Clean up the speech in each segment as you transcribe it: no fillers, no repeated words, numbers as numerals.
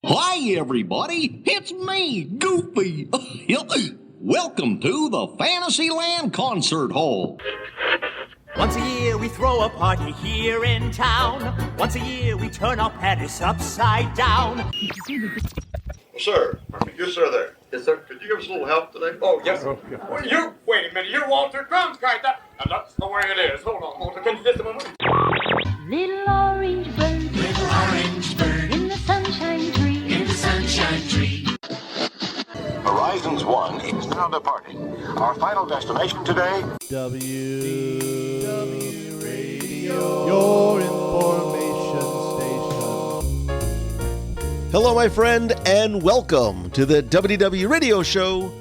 Hi, everybody. It's me, Goofy. Welcome to the Fantasyland Concert Hall. Once a year we throw a party here in town. Once a year we turn our Paris upside down. Sir, you sir there. Yes, sir. Could you give us a little help today? Oh, yes, sir. Well, you, wait a minute, you're Walter Cronkite. And that's the way it is. Hold on, Walter, can you just a moment? Little orange bird, in the sunshine tree, Horizons 1 is now departing. Our final destination today, WDW Radio, your information station. Hello, my friend, and welcome to the WDW Radio Show,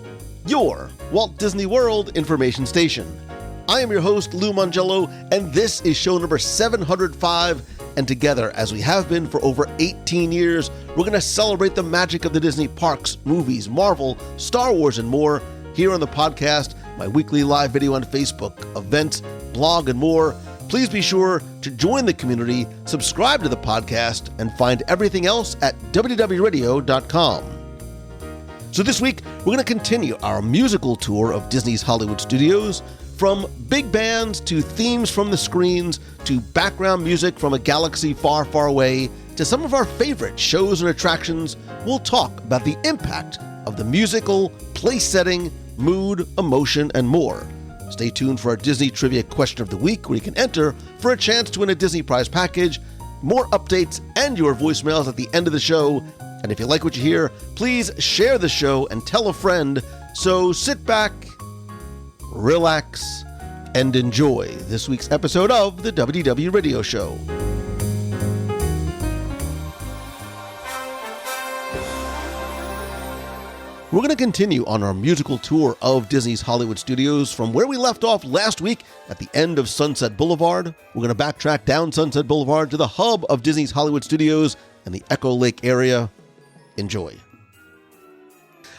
your Walt Disney World information station. I am your host, Lou Mangello, and this is show number 705. And together, as we have been for over 18 years, we're going to celebrate the magic of the Disney parks, movies, Marvel, Star Wars, and more here on the podcast, my weekly live video on Facebook, events, blog, and more. Please be sure to join the community, subscribe to the podcast, and find everything else at WDWRadio.com. So this week, we're going to continue our musical tour of Disney's Hollywood studios. From big bands to themes from the screens to background music from a galaxy far, far away to some of our favorite shows and attractions, we'll talk about the impact of the musical, place setting, mood, emotion, and more. Stay tuned for our Disney Trivia Question of the Week, where you can enter for a chance to win a Disney Prize package, more updates, and your voicemails at the end of the show. And if you like what you hear, please share the show and tell a friend. So sit back, relax, and enjoy this week's episode of the WDW Radio Show. We're going to continue on our musical tour of Disney's Hollywood studios from where we left off last week at the end of Sunset Boulevard. We're going to backtrack down Sunset Boulevard to the hub of Disney's Hollywood studios in the Echo Lake area. Enjoy.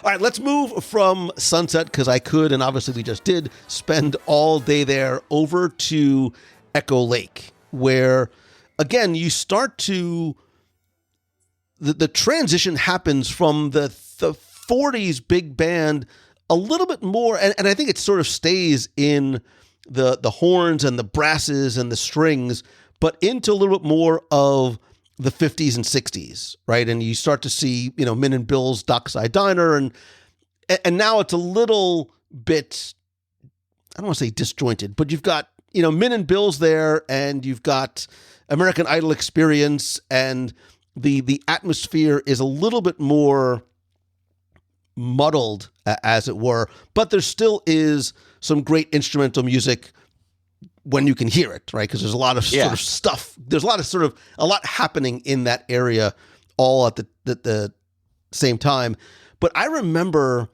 All right, let's move from Sunset, because I could, and obviously we just did, spend all day there, over to Echo Lake, where, again, you start to... The transition happens from the 40s big band a little bit more, and I think it sort of stays in the horns and the brasses and the strings, but into a little bit more of the 50s and 60s, right? And you start to see, Min and Bill's Dockside Diner, and now it's a little bit, I don't want to say disjointed, but you've got, Min and Bill's there, and you've got American Idol Experience, and the atmosphere is a little bit more muddled, as it were, but there still is some great instrumental music when you can hear it, right? Because there's a lot of sort of stuff. There's a lot happening in that area all at the same time. But I remember,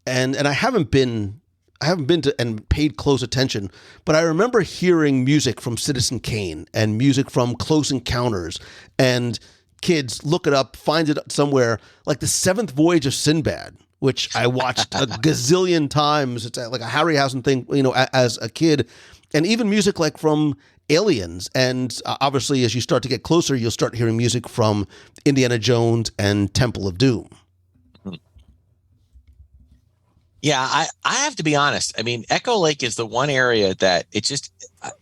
and I haven't been to and paid close attention, but I remember hearing music from Citizen Kane and music from Close Encounters, and kids, look it up, find it somewhere, like The Seventh Voyage of Sinbad, which I watched a gazillion times. It's like a Harryhausen thing, as a kid. And even music like from Aliens. And obviously, as you start to get closer, you'll start hearing music from Indiana Jones and Temple of Doom. Yeah, I have to be honest. I mean, Echo Lake is the one area that it just,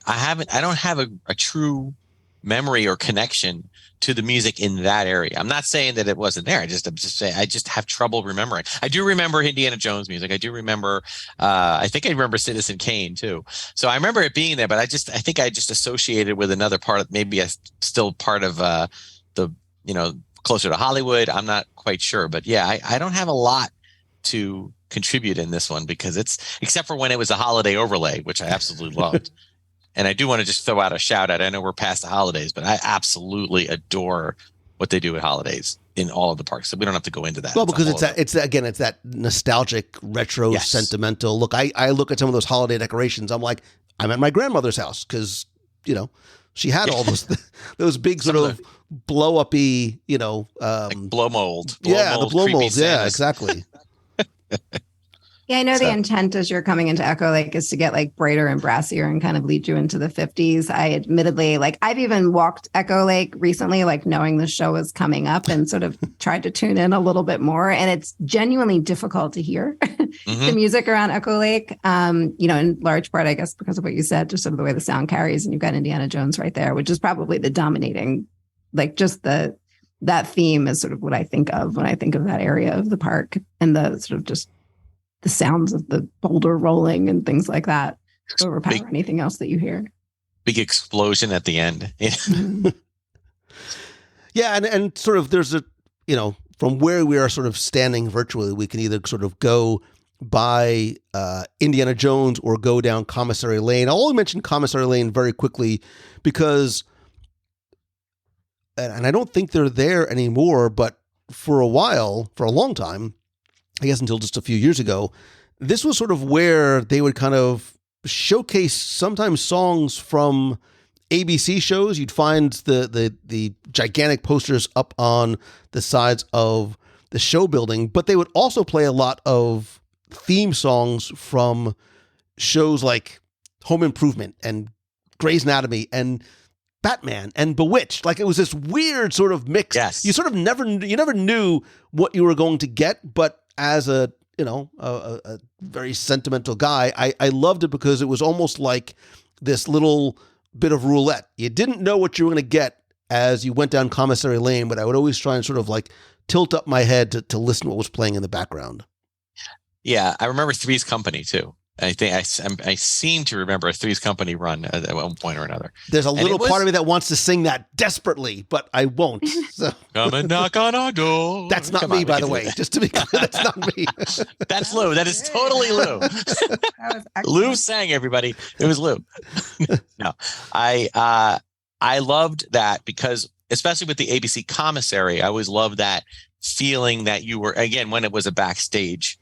I don't have a true memory or connection to the music in that area. I'm not saying that it wasn't there. I'm just saying I just have trouble remembering. I do remember Indiana Jones music. I do remember, I think I remember Citizen Kane too. So I remember it being there, but I think I just associated with another part of, maybe still part of the, closer to Hollywood. I'm not quite sure, but yeah, I don't have a lot to contribute in this one, because except for when it was a holiday overlay, which I absolutely loved. And I do want to just throw out a shout out. I know we're past the holidays, but I absolutely adore what they do at holidays in all of the parks. So we don't have to go into that. Well, because it's that nostalgic, retro, sentimental look. I look at some of those holiday decorations. I'm like, I'm at my grandmother's house, because, she had all those big sort of blow uppy, like blow mold. The blow molds. Yeah, exactly. Yeah, I know So- the intent as you're coming into Echo Lake is to get like brighter and brassier and kind of lead you into the 50s. I admittedly, like, I've even walked Echo Lake recently, like knowing the show was coming up and sort of tried to tune in a little bit more. And it's genuinely difficult to hear the music around Echo Lake, in large part, I guess, because of what you said, just sort of the way the sound carries. And you've got Indiana Jones right there, which is probably the dominating, like just that theme is sort of what I think of when I think of that area of the park and the sort of just the sounds of the boulder rolling and things like that overpower anything else that you hear. Big explosion at the end. Yeah, and sort of there's a, from where we are sort of standing virtually, we can either sort of go by Indiana Jones or go down Commissary Lane. I'll only mention Commissary Lane very quickly because, and I don't think they're there anymore, but for a long time, I guess until just a few years ago, this was sort of where they would kind of showcase sometimes songs from ABC shows. You'd find the gigantic posters up on the sides of the show building, but they would also play a lot of theme songs from shows like Home Improvement and Grey's Anatomy and Batman and Bewitched. Like, it was this weird sort of mix. Yes. You sort of never knew what you were going to get, but as a very sentimental guy, I loved it because it was almost like this little bit of roulette. You didn't know what you were going to get as you went down Commissary Lane, but I would always try and sort of like tilt up my head to listen to what was playing in the background. Yeah, I remember Three's Company too. I think I seem to remember a Three's Company run at one point or another. There's a little part of me that wants to sing that desperately, but I won't. So. Come and knock on our door. That's not me, by the way. Just to be clear, that's not me. That's Lou. That is totally Lou. Lou sang, everybody. It was Lou. No, I loved that because, especially with the ABC commissary, I always loved that feeling that you were, again, when it was a backstage,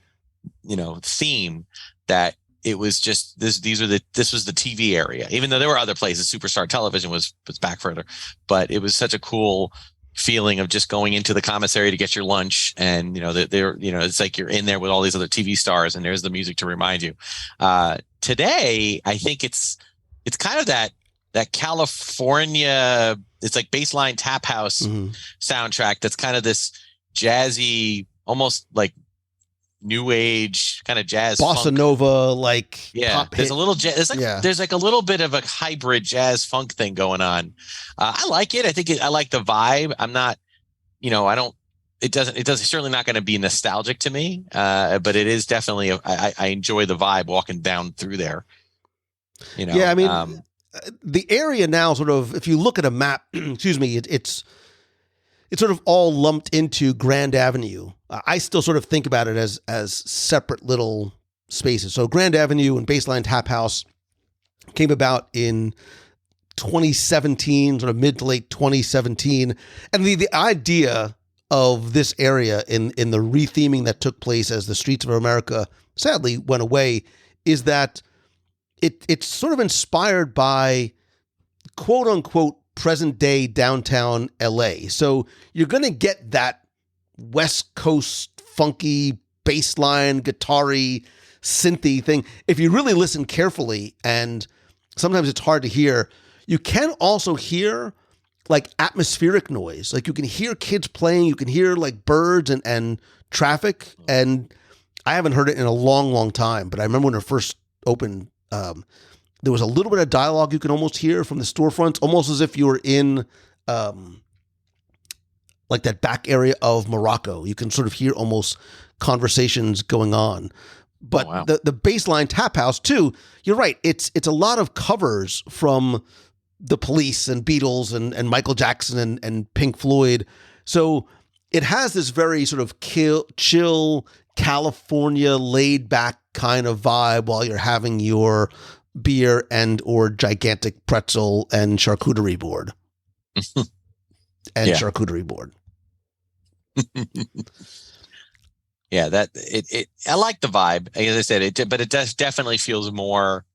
theme, that it was just this was the TV area, even though there were other places. Superstar Television was back further, but it was such a cool feeling of just going into the commissary to get your lunch. And, it's like you're in there with all these other TV stars and there's the music to remind you. Today, I think it's kind of that California, it's like Baseline Tap House soundtrack. That's kind of this jazzy, almost like new age kind of jazz, bossa funk. nova, like pop there's hit. A little jazz. There's like a little bit of a hybrid jazz funk thing going on. I like it. I like the vibe. I'm not, it's certainly not going to be nostalgic to me. But it is definitely, I enjoy the vibe walking down through there. Yeah, I mean, the area now sort of, if you look at a map, excuse me, it's sort of all lumped into Grand Avenue. I still sort of think about it as separate little spaces. So Grand Avenue and Baseline Tap House came about in 2017, sort of mid to late 2017. And the idea of this area in the retheming that took place as the streets of America sadly went away is that it's sort of inspired by quote unquote present day downtown LA. So you're going to get that West Coast funky bassline, guitar-y, synthy thing. If you really listen carefully, and sometimes it's hard to hear, you can also hear like atmospheric noise. Like you can hear kids playing, you can hear like birds and traffic. And I haven't heard it in a long, long time, but I remember when it first opened, there was a little bit of dialogue you can almost hear from the storefronts, almost as if you were in like that back area of Morocco. You can sort of hear almost conversations going on. But the Baseline Tap House too, you're right. It's a lot of covers from the Police and Beatles and Michael Jackson and Pink Floyd. So it has this very sort of chill California laid back kind of vibe while you're having your beer and or gigantic pretzel and charcuterie board. Charcuterie board. Yeah, that it I like the vibe. As I said, but it does definitely feels more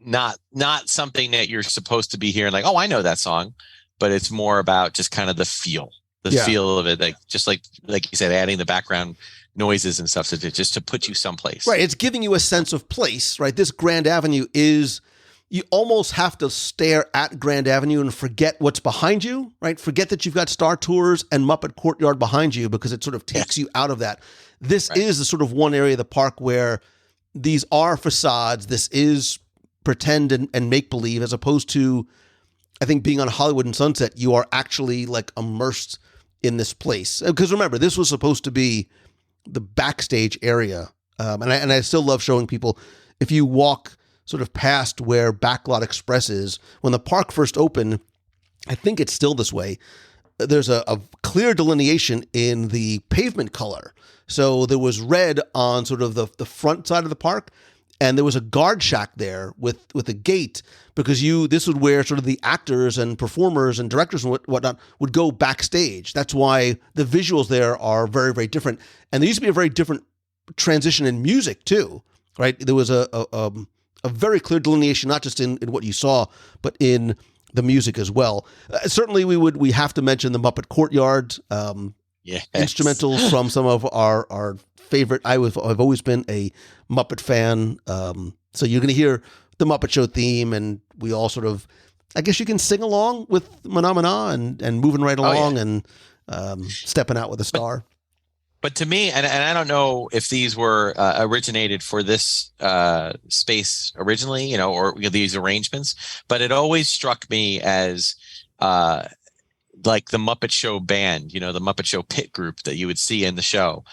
not something that you're supposed to be hearing like, oh, I know that song, but it's more about just kind of the feel. the feel of it, like just like you said, adding the background noises and stuff just to put you someplace. Right. It's giving you a sense of place, right? This Grand Avenue is, you almost have to stare at Grand Avenue and forget what's behind you, right? Forget that you've got Star Tours and Muppet Courtyard behind you, because it sort of takes you out of that. This is the sort of one area of the park where these are facades. This is pretend and make-believe, as opposed to, I think, being on Hollywood and Sunset, you are actually like immersed in this place. Because remember, this was supposed to be the backstage area. And I still love showing people, if you walk sort of past where Backlot Express is, when the park first opened, I think it's still this way, there's a clear delineation in the pavement color. So there was red on sort of the front side of the park, and there was a guard shack there with a gate, because this would where sort of the actors and performers and directors and whatnot would go backstage. That's why the visuals there are very, very different. And there used to be a very different transition in music too, right? There was a very clear delineation, not just in what you saw, but in the music as well. Certainly we have to mention the Muppet Courtyard, instrumentals from some of our favorite. I've always been a Muppet fan. So you're going to hear the Muppet Show theme, and we all sort of, I guess you can sing along with Mana Mana and moving right along and stepping out with a star. But to me, and I don't know if these were originated for this space originally, or these arrangements, but it always struck me as like the Muppet Show band, the Muppet Show pit group that you would see in the show.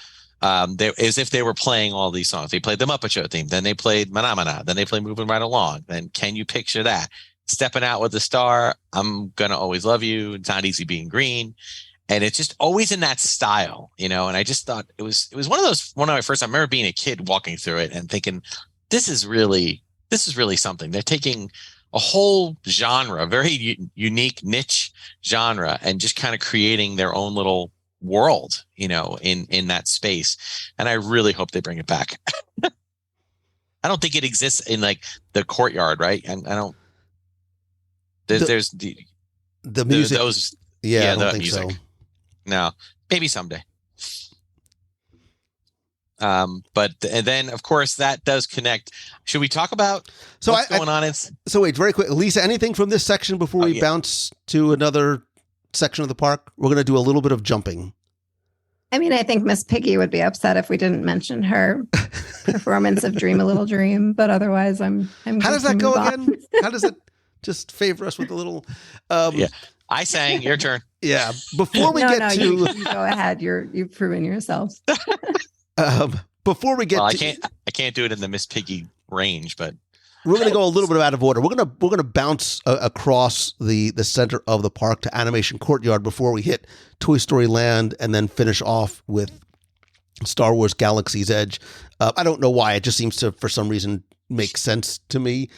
As if they were playing all these songs. They played the Muppet Show theme, then they played Mana Mana, then they played Moving Right Along. Then Can You Picture That? Stepping Out with a Star, I'm Gonna Always Love You, It's Not Easy Being Green. And it's just always in that style, and I just thought it was one of my first, I remember being a kid walking through it and thinking, this is really something. They're taking a whole genre, a very unique niche genre, and just kind of creating their own little world, in that space. And I really hope they bring it back. I don't think it exists in like the courtyard, right? And I don't, there's the music. Those, I don't think music. so. No, maybe someday. But and then of course that does connect. Should we talk about what's going on? So wait, very quick, Lisa, anything from this section before we bounce to another section of the park? We're going to do a little bit of jumping. I mean, I think Miss Piggy would be upset if we didn't mention her performance of Dream a Little Dream, but otherwise I'm How does that go again? How does it just favor us with a little I sang, your turn. Yeah. Before we you go ahead. You've proven yourselves. Before we get I can't do it in the Miss Piggy range, but we're going to go a little bit out of order. We're going to bounce across the center of the park to Animation Courtyard before we hit Toy Story Land, and then finish off with Star Wars Galaxy's Edge. I don't know why. It just seems to, for some reason, make sense to me.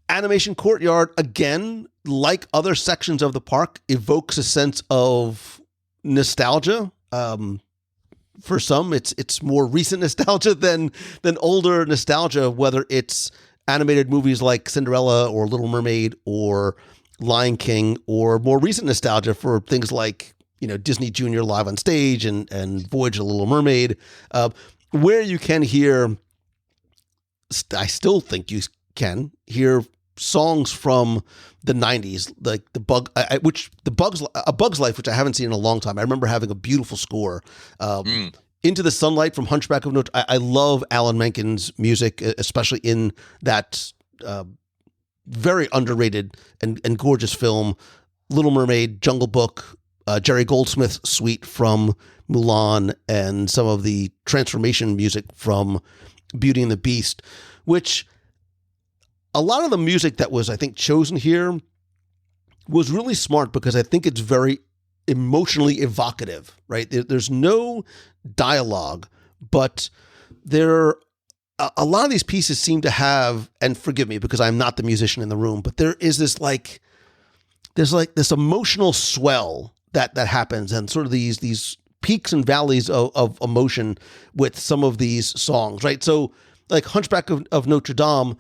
Animation Courtyard, again, like other sections of the park, evokes a sense of nostalgia. For some, it's more recent nostalgia than older nostalgia, whether it's animated movies like Cinderella or Little Mermaid or Lion King, or more recent nostalgia for things like, Disney Junior Live on Stage and Voyage of the Little Mermaid, where you can hear, I still think you can hear songs from the 90s, like A Bug's Life, which I haven't seen in a long time. I remember having a beautiful score. Into the Sunlight from Hunchback of Notre Dame. I love Alan Menken's music, especially in that very underrated and gorgeous film, Little Mermaid, Jungle Book, Jerry Goldsmith's suite from Mulan, and some of the transformation music from Beauty and the Beast, which a lot of the music that was, I think, chosen here was really smart, because I think it's very emotionally evocative, right? There's no dialogue, but a lot of these pieces seem to have, and forgive me because I'm not the musician in the room, but there is this there's this emotional swell that happens, and sort of these peaks and valleys of emotion with some of these songs, right? So like Hunchback of Notre Dame,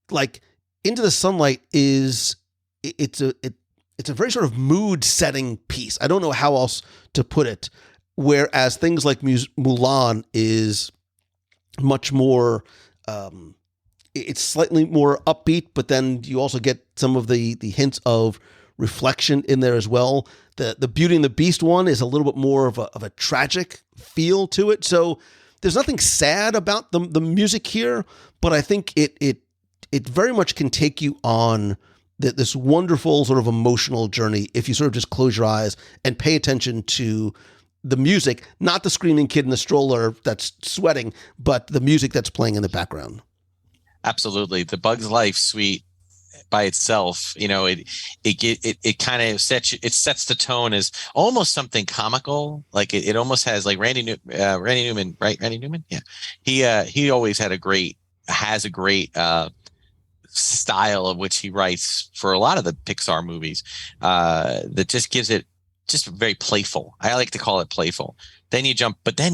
like Into the Sunlight it's a very sort of mood setting piece. I don't know how else to put it. Whereas things like Mulan is much more, it's slightly more upbeat, but then you also get some of the hints of reflection in there as well. The Beauty and the Beast one is a little bit more of a tragic feel to it. So there's nothing sad about the music here, but I think it very much can take you on this wonderful sort of emotional journey if you sort of just close your eyes and pay attention to the music, not the screaming kid in the stroller that's sweating, but the music that's playing in the background. Absolutely. The Bug's Life suite by itself, you know, it kind of sets the tone as almost something comical. Like it almost has like Randy Newman, right? Randy Newman. Yeah. He always has a great style of which he writes for a lot of the Pixar movies, that just gives it just very playful. I like to call it playful. Then you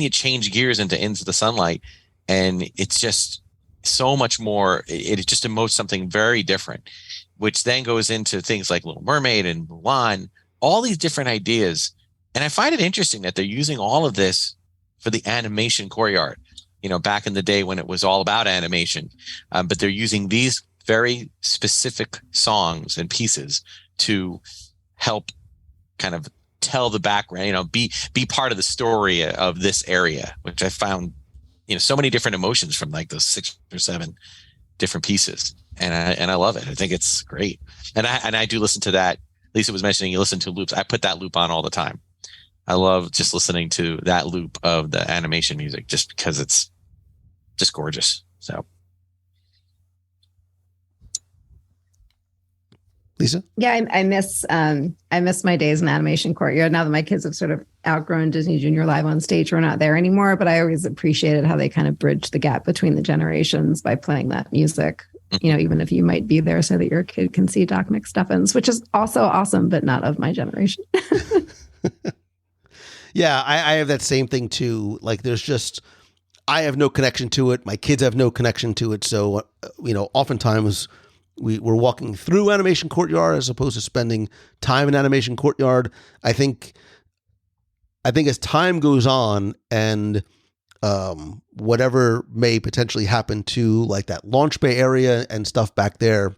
change gears into the Sunlight, and it's just so much more. It just emotes something very different, which then goes into things like Little Mermaid and Mulan, all these different ideas. And I find it interesting that they're using all of this for the animation courtyard, you know, back in the day when it was all about animation. But they're using these very specific songs and pieces to help kind of tell the background, you know, be part of the story of this area, which I found, you know, so many different emotions from like those 6 or 7 different pieces. And I love it. I think it's great. And I do listen to that. Lisa was mentioning you listen to loops. I put that loop on all the time. I love just listening to that loop of the animation music just because it's just gorgeous. So. Lisa? Yeah, I miss my days in animation courtyard. Now that my kids have sort of outgrown Disney Junior Live on stage, we're not there anymore. But I always appreciated how they kind of bridged the gap between the generations by playing that music. You know, even if you might be there so that your kid can see Doc McStuffins, which is also awesome, but not of my generation. Yeah, I have that same thing too. Like, I have no connection to it. My kids have no connection to it. So, you know, oftentimes we're walking through animation courtyard as opposed to spending time in animation courtyard. I think as time goes on and whatever may potentially happen to like that launch bay area and stuff back there,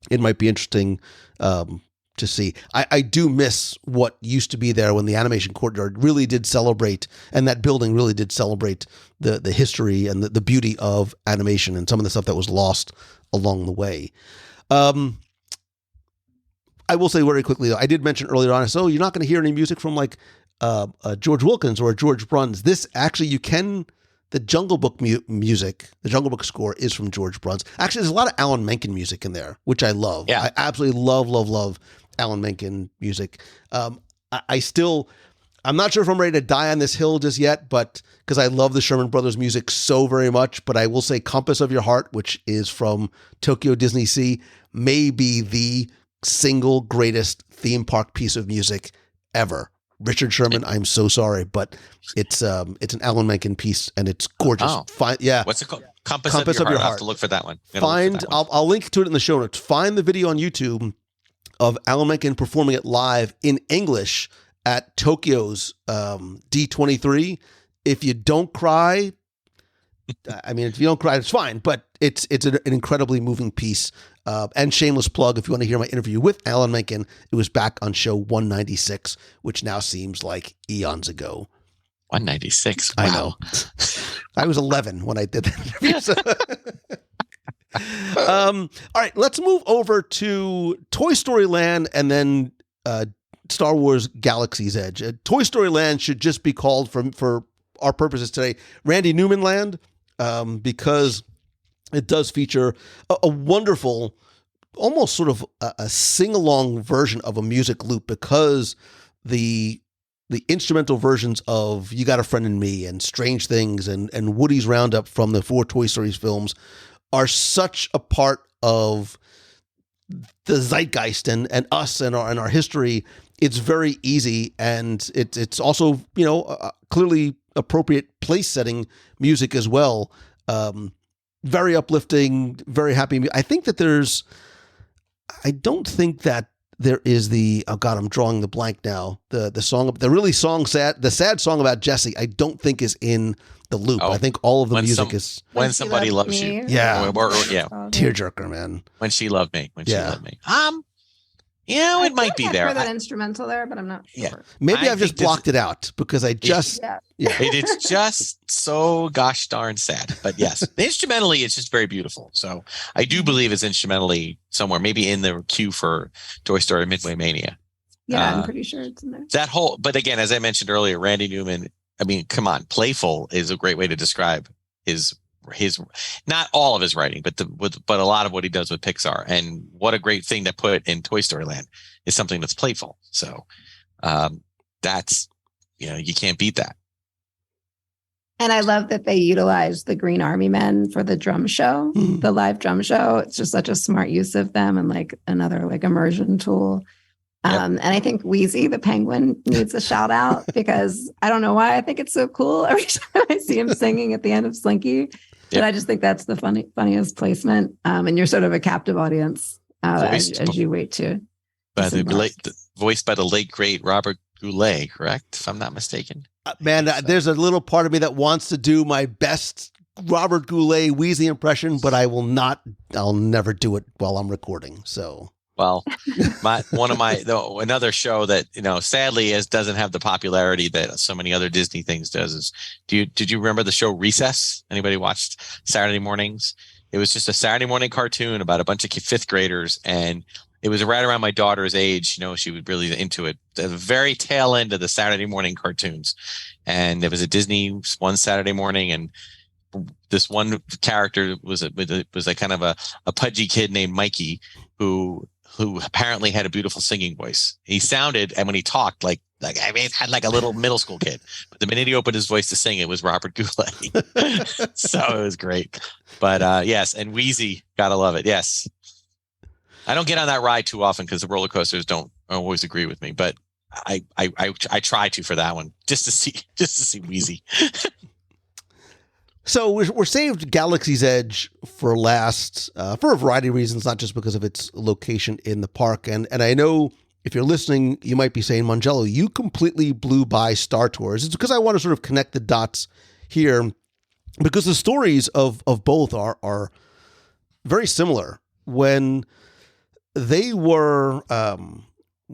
it might be interesting to see. I do miss what used to be there when the animation courtyard really did celebrate, and that building really did celebrate the history and the beauty of animation and some of the stuff that was lost along the way. I will say very quickly, though, I did mention earlier on, so you're not going to hear any music from like George Wilkins or George Bruns. This actually, you can, the Jungle Book music, the Jungle Book score is from George Bruns. Actually, there's a lot of Alan Menken music in there, which I love. Yeah. I absolutely love Alan Menken music. I'm not sure if I'm ready to die on this hill just yet, but because I love the Sherman Brothers music so very much, but I will say Compass of Your Heart, which is from Tokyo Disney Sea, may be the single greatest theme park piece of music ever. Richard Sherman, I'm so sorry, but it's an Alan Menken piece and it's gorgeous. Oh. Yeah. What's it called? Compass of Your Heart. I'll have to look for that one. I'll link to it in the show notes. Find the video on YouTube of Alan Menken performing it live in English at Tokyo's D23. If you don't cry, I mean, if you don't cry, it's fine, but it's an incredibly moving piece. And shameless plug, if you want to hear my interview with Alan Menken, it was back on show 196, which now seems like eons ago. 196. Wow. I know. I was 11 when I did that interview. So. All right, let's move over to Toy Story Land and then Star Wars Galaxy's Edge. Toy Story Land should just be called, for our purposes today, Randy Newman Land, because it does feature a wonderful, almost sort of a sing-along version of a music loop, because the instrumental versions of You Got a Friend in Me and Strange Things and Woody's Roundup from the 4 Toy Story films are such a part of the zeitgeist and us and our history. It's very easy, and it's also, you know, clearly appropriate place-setting music as well. Very uplifting, very happy. I don't think that there is the, oh God, I'm drawing the blank now. The sad song about Jesse, I don't think is in the loop. I think all of the music is When Somebody Loves You. Yeah. Yeah. Tearjerker, man. When She Loved Me. She Loved Me. It might be there. I heard that instrumental there, but I'm not sure. Yeah. Maybe I've just blocked it out because I just It's just so gosh darn sad. But yes, instrumentally, it's just very beautiful. So I do believe it's instrumentally somewhere, maybe in the queue for Toy Story Midway Mania. Yeah, I'm pretty sure it's in there. But again, as I mentioned earlier, Randy Newman, I mean, come on, playful is a great way to describe his not all of his writing, but a lot of what he does with Pixar. And what a great thing to put in Toy Story Land is something that's playful. So that's, you can't beat that. And I love that they utilized the Green Army Men for the drum show, the live drum show. It's just such a smart use of them and like another like immersion tool. And I think Wheezy, the penguin, needs a shout out because I don't know why I think it's so cool every time I see him singing at the end of Slinky. But I just think that's the funniest placement. And you're sort of a captive audience as you wait to. Voiced by the late, great Robert Goulet, correct? If I'm not mistaken. Man, there's a little part of me that wants to do my best Robert Goulet Wheezy impression, but I'll never do it while I'm recording. So. Well, another show that, sadly doesn't have the popularity that so many other Disney things does is, did you remember the show Recess? Anybody watched Saturday mornings? It was just a Saturday morning cartoon about a bunch of fifth graders. And it was right around my daughter's age. She was really into it. The very tail end of the Saturday morning cartoons. And it was a Disney one Saturday morning. And this one character was a kind of a pudgy kid named Mikey who apparently had a beautiful singing voice. He sounded, and when he talked, like had like a little middle school kid. But the minute he opened his voice to sing, it was Robert Goulet. So it was great. But yes, and Wheezy, gotta love it. Yes, I don't get on that ride too often because the roller coasters don't always agree with me. But I try to for that one just to see Wheezy. So we're saved Galaxy's Edge for last for a variety of reasons, not just because of its location in the park. And I know if you're listening, you might be saying, Mangello, you completely blew by Star Tours. It's because I want to sort of connect the dots here because the stories of both are very similar. When they were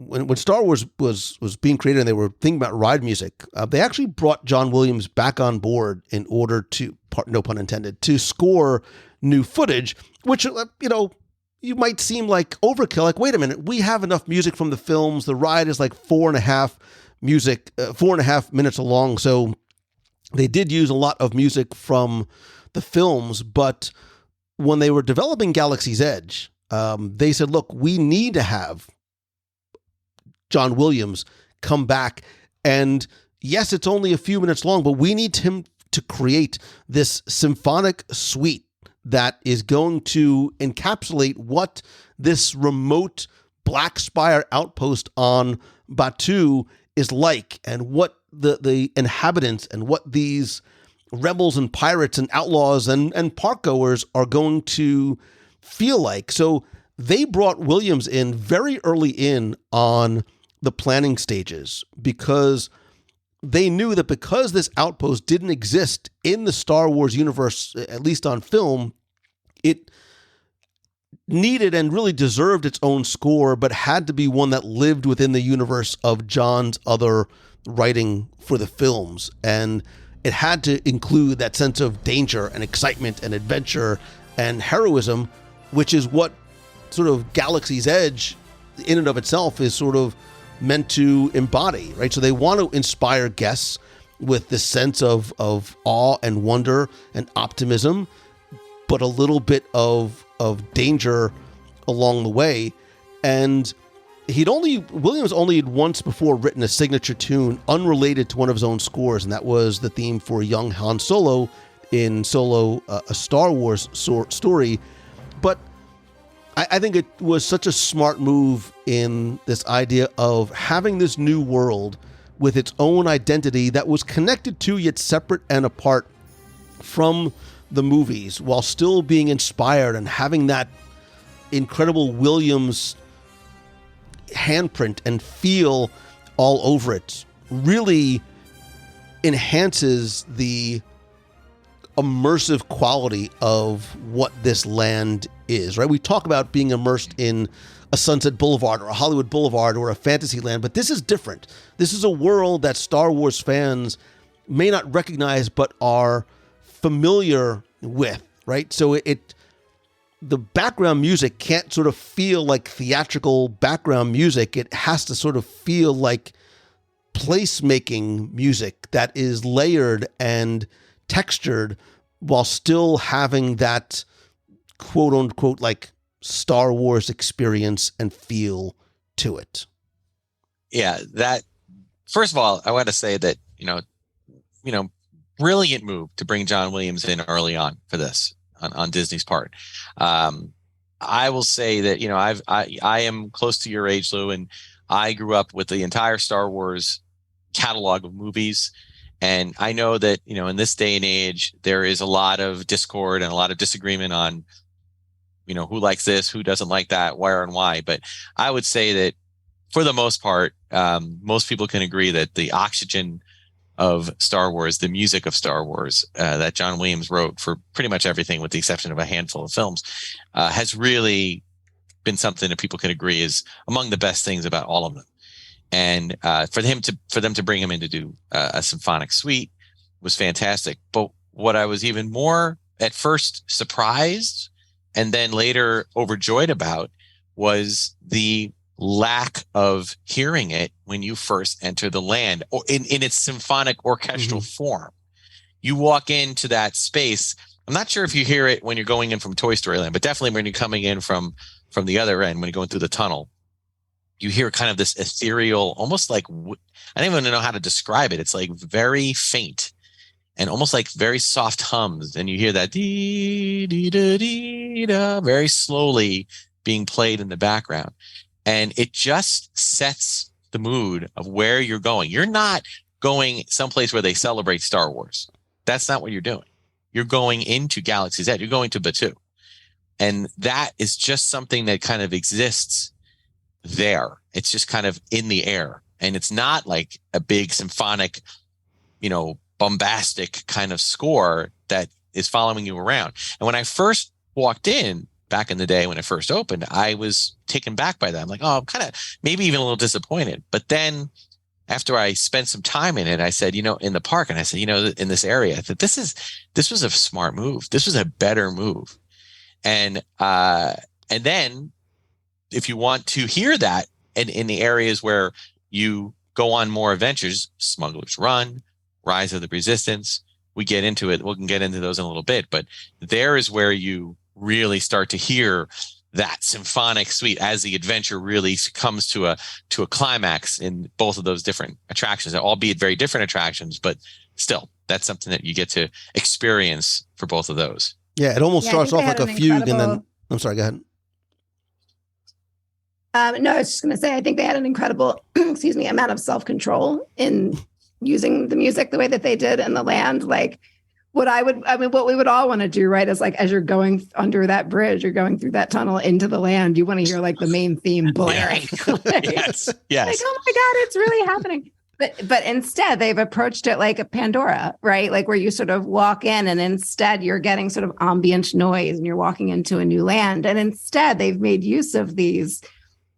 when Star Wars was being created and they were thinking about ride music, they actually brought John Williams back on board in order to, no pun intended, to score new footage, which, you might seem like overkill. Like, wait a minute, we have enough music from the films. The ride is like 4.5 minutes long. So they did use a lot of music from the films, but when they were developing Galaxy's Edge, they said, look, we need to have John Williams come back. And yes, it's only a few minutes long, but we need him to create this symphonic suite that is going to encapsulate what this remote Black Spire outpost on Batuu is like, and what the inhabitants and what these rebels and pirates and outlaws and park goers are going to feel like. So they brought Williams in very early in on the planning stages because they knew that because this outpost didn't exist in the Star Wars universe, at least on film, it needed and really deserved its own score, but had to be one that lived within the universe of John's other writing for the films. And it had to include that sense of danger and excitement and adventure and heroism, which is what sort of Galaxy's Edge in and of itself is sort of meant to embody, right? So they want to inspire guests with this sense of awe and wonder and optimism, but a little bit of danger along the way. And Williams only had once before written a signature tune unrelated to one of his own scores, and that was the theme for young Han Solo in Solo, a Star Wars story. But I think it was such a smart move in this idea of having this new world with its own identity that was connected to yet separate and apart from the movies, while still being inspired and having that incredible Williams handprint and feel all over it really enhances the immersive quality of what this land is, right? We talk about being immersed in a Sunset Boulevard or a Hollywood Boulevard or a fantasy land, but this is different. This is a world that Star Wars fans may not recognize but are familiar with, right? So the background music can't sort of feel like theatrical background music. It has to sort of feel like placemaking music that is layered and textured while still having that quote unquote like Star Wars experience and feel to it. Yeah, that first of all, I want to say that, you know, brilliant move to bring John Williams in early on for this on Disney's part. I will say that, you know, I am close to your age, Lou, and I grew up with the entire Star Wars catalog of movies. And I know that, you know, in this day and age, there is a lot of discord and a lot of disagreement on, you know, who likes this, who doesn't like that, where and why. But I would say that for the most part, most people can agree that the oxygen of Star Wars, the music of Star Wars that John Williams wrote for pretty much everything with the exception of a handful of films, has really been something that people can agree is among the best things about all of them. And for them to bring him in to do a symphonic suite was fantastic. But what I was even more at first surprised and then later overjoyed about was the lack of hearing it when you first enter the land or in its symphonic orchestral form. You walk into that space. I'm not sure if you hear it when you're going in from Toy Story Land, but definitely when you're coming in from the other end, when you're going through the tunnel, you hear kind of this ethereal, almost like, I don't even know how to describe it. It's like very faint and almost like very soft hums. And you hear that dee, dee, da, dee, da, very slowly being played in the background. And it just sets the mood of where you're going. You're not going someplace where they celebrate Star Wars. That's not what you're doing. You're going into Galaxy's Edge. You're going to Batuu. And that is just something that kind of exists there. It's just kind of in the air. And it's not like a big symphonic, you know, bombastic kind of score that is following you around. And when I first walked in back in the day, when it first opened, I was taken back by that. I'm like, oh, I'm kind of maybe even a little disappointed. But then after I spent some time in it, I said, you know, in the park, and I said, you know, in this area, that this was a smart move. This was a better move. And then if you want to hear that in the areas where you go on more adventures, Smuggler's Run, Rise of the Resistance, we get into it. We can get into those in a little bit, but there is where you really start to hear that symphonic suite as the adventure really comes to a climax in both of those different attractions, albeit very different attractions, but still that's something that you get to experience for both of those. Yeah. It almost starts off like a fugue and then, I'm sorry, go ahead. No, I was just going to say, I think they had an incredible, amount of self-control in using the music the way that they did in the land. Like what we would all want to do, right, is like, as you're going under that bridge, you're going through that tunnel into the land, you want to hear like the main theme blaring. Yes. Like, oh my God, it's really happening. But instead they've approached it like a Pandora, right? Like where you sort of walk in and instead you're getting sort of ambient noise and you're walking into a new land. And instead they've made use of these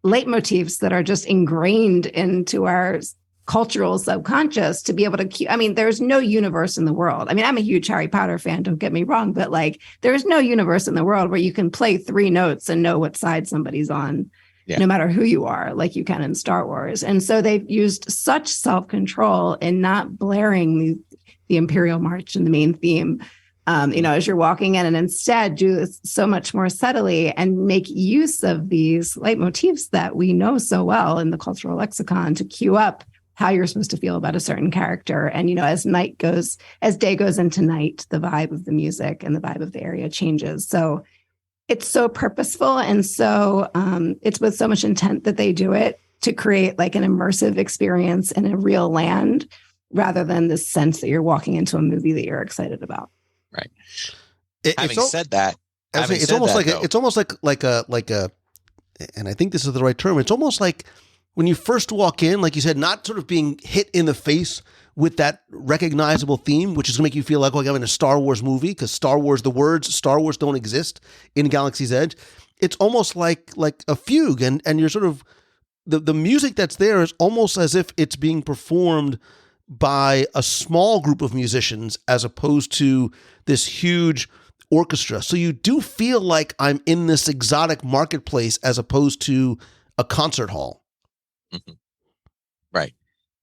leitmotifs that are just ingrained into our cultural subconscious to be able to, there's no universe in the world. I mean, I'm a huge Harry Potter fan, don't get me wrong, but like there's no universe in the world where you can play 3 notes and know what side somebody's on, no matter who you are, like you can in Star Wars. And so they've used such self-control in not blaring the Imperial March and the main theme, as you're walking in, and instead do this so much more subtly and make use of these leitmotifs that we know so well in the cultural lexicon to cue up how you're supposed to feel about a certain character. And, as day goes into night, the vibe of the music and the vibe of the area changes. So it's so purposeful. And so it's with so much intent that they do it to create like an immersive experience in a real land rather than the sense that you're walking into a movie that you're excited about. Right. Having said that, it's almost like and I think this is the right term, it's almost like when you first walk in, like you said, not sort of being hit in the face with that recognizable theme, which is going to make you feel like, I'm in a Star Wars movie, because Star Wars, the words Star Wars don't exist in Galaxy's Edge. It's almost like a fugue, and you're sort of, the music that's there is almost as if it's being performed by a small group of musicians as opposed to this huge orchestra. So you do feel like I'm in this exotic marketplace as opposed to a concert hall. Mm-hmm. Right.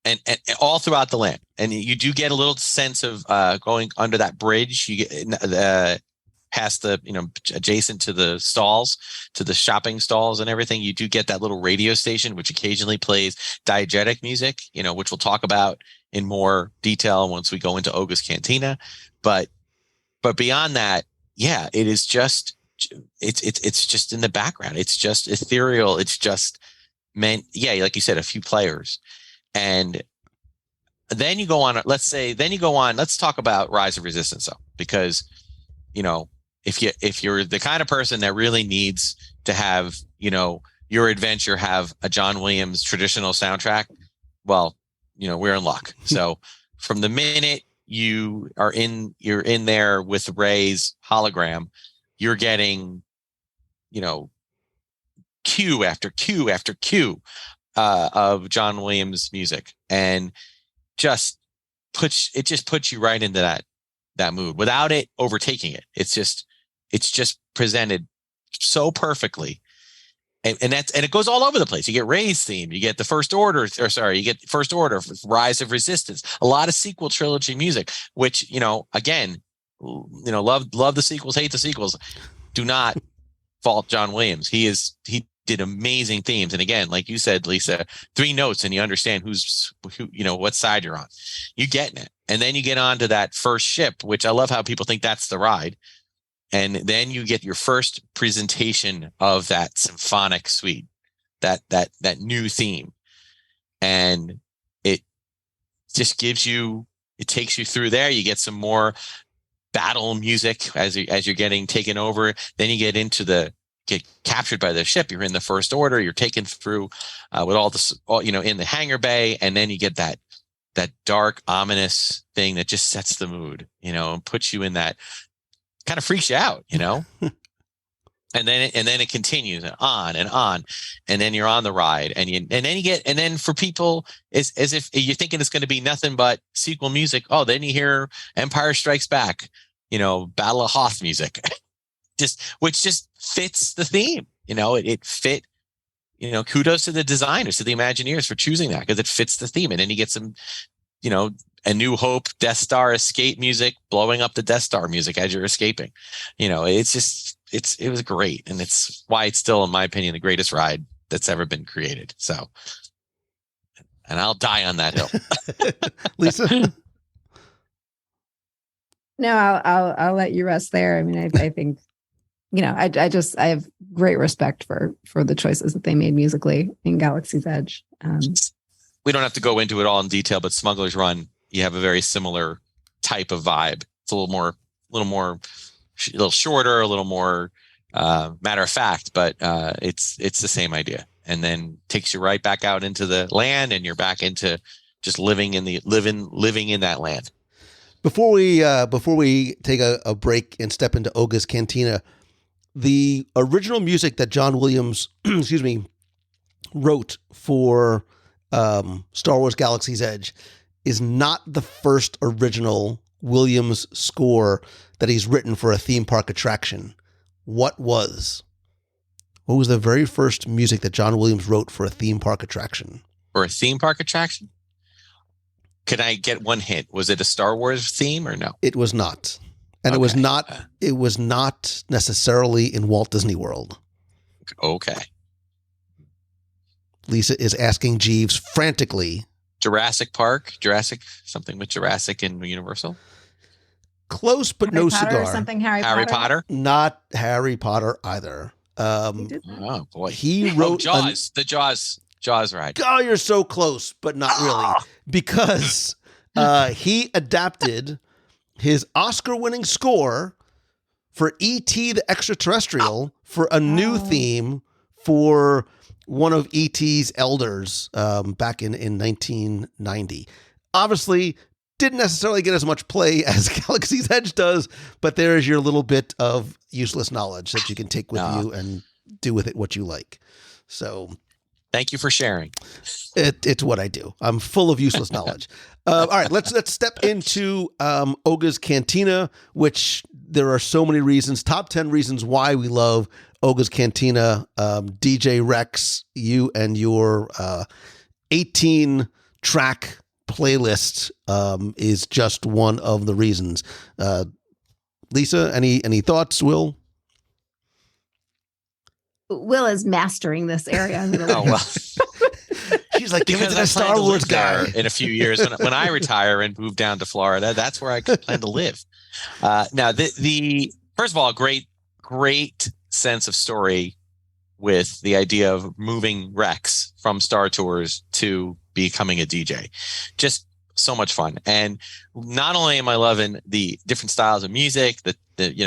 And all throughout the land. And you do get a little sense of going under that bridge. You get past the, adjacent to the stalls, to the shopping stalls and everything. You do get that little radio station, which occasionally plays diegetic music, which we'll talk about in more detail once we go into Oga's Cantina. But beyond that, yeah, it is just, it's just in the background. It's just ethereal. It's just meant, yeah, like you said, a few players. And then you go on, let's talk about Rise of Resistance though, because, if you're the kind of person that really needs to have, your adventure have a John Williams traditional soundtrack, well, we're in luck. So from the minute you're in there with Rey's hologram, you're getting, cue after cue after cue of John Williams music, and just puts you right into that mood without it overtaking it. It's just presented so perfectly. And it goes all over the place. You get Rey's theme, you get the First Order, Rise of Resistance, a lot of sequel trilogy music, which, again, love the sequels, hate the sequels. Do not fault John Williams. He did amazing themes. And again, like you said, Lisa, 3 notes and you understand who, what side you're on. You're getting it. And then you get on to that first ship, which I love how people think that's the ride. And then you get your first presentation of that symphonic suite, that new theme. And it just takes you through there. You get some more battle music as you're getting taken over. Then you get captured by the ship. You're in the First Order. You're taken through with all in the hangar bay. And then you get that dark, ominous thing that just sets the mood, and puts you in that, kind of freaks you out, and then it continues and on, and then you're on the ride, and then for people, as if you're thinking it's going to be nothing but sequel music. Oh, then you hear Empire Strikes Back, Battle of Hoth music, which just fits the theme. It fit. Kudos to the designers, to the Imagineers for choosing that, because it fits the theme. And then you get some, A New Hope, Death Star escape music, blowing up the Death Star music as you're escaping. It's just, it was great. And it's why it's still, in my opinion, the greatest ride that's ever been created. So, and I'll die on that hill. Lisa? No, I'll let you rest there. I mean, I think, I have great respect for the choices that they made musically in Galaxy's Edge. We don't have to go into it all in detail, but Smuggler's Run, you have a very similar type of vibe. It's a little shorter, a little more matter of fact, but it's the same idea. And then takes you right back out into the land, and you're back into just living in that land. Before we take a break and step into Oga's Cantina, the original music that John Williams, wrote for Star Wars Galaxy's Edge is not the first original Williams score that he's written for a theme park attraction. What was the very first music that John Williams wrote for a theme park attraction? For a theme park attraction? Can I get one hint? Was it a Star Wars theme or no? It was not. And okay. It was not necessarily in Walt Disney World. Okay. Lisa is asking Jeeves frantically. Jurassic, something with Jurassic and Universal? Close, but Harry no Potter cigar. Or something Harry Potter? Not Harry Potter either. Oh boy. He wrote Jaws. The Jaws ride. Oh, you're so close, but not really. Because he adapted his Oscar-winning score for E.T. the Extraterrestrial for a new theme for one of E.T.'s elders back in 1990. Obviously, didn't necessarily get as much play as Galaxy's Edge does, but there is your little bit of useless knowledge that you can take with you and do with it what you like. So thank you for sharing. It's what I do. I'm full of useless knowledge. All right, let's step into Oga's Cantina, which there are so many reasons. Top 10 reasons why we love Oga's Cantina. DJ Rex, you and your 18-track playlist is just one of the reasons. Lisa, any thoughts, Will? Will is mastering this area. Oh, well. She's like, give it to the Star Wars guy. In a few years, when I retire and move down to Florida, that's where I plan to live. Now, the first of all, great sense of story with the idea of moving Rex from Star Tours to becoming a DJ. Just so much fun. And not only am I loving the different styles of music, the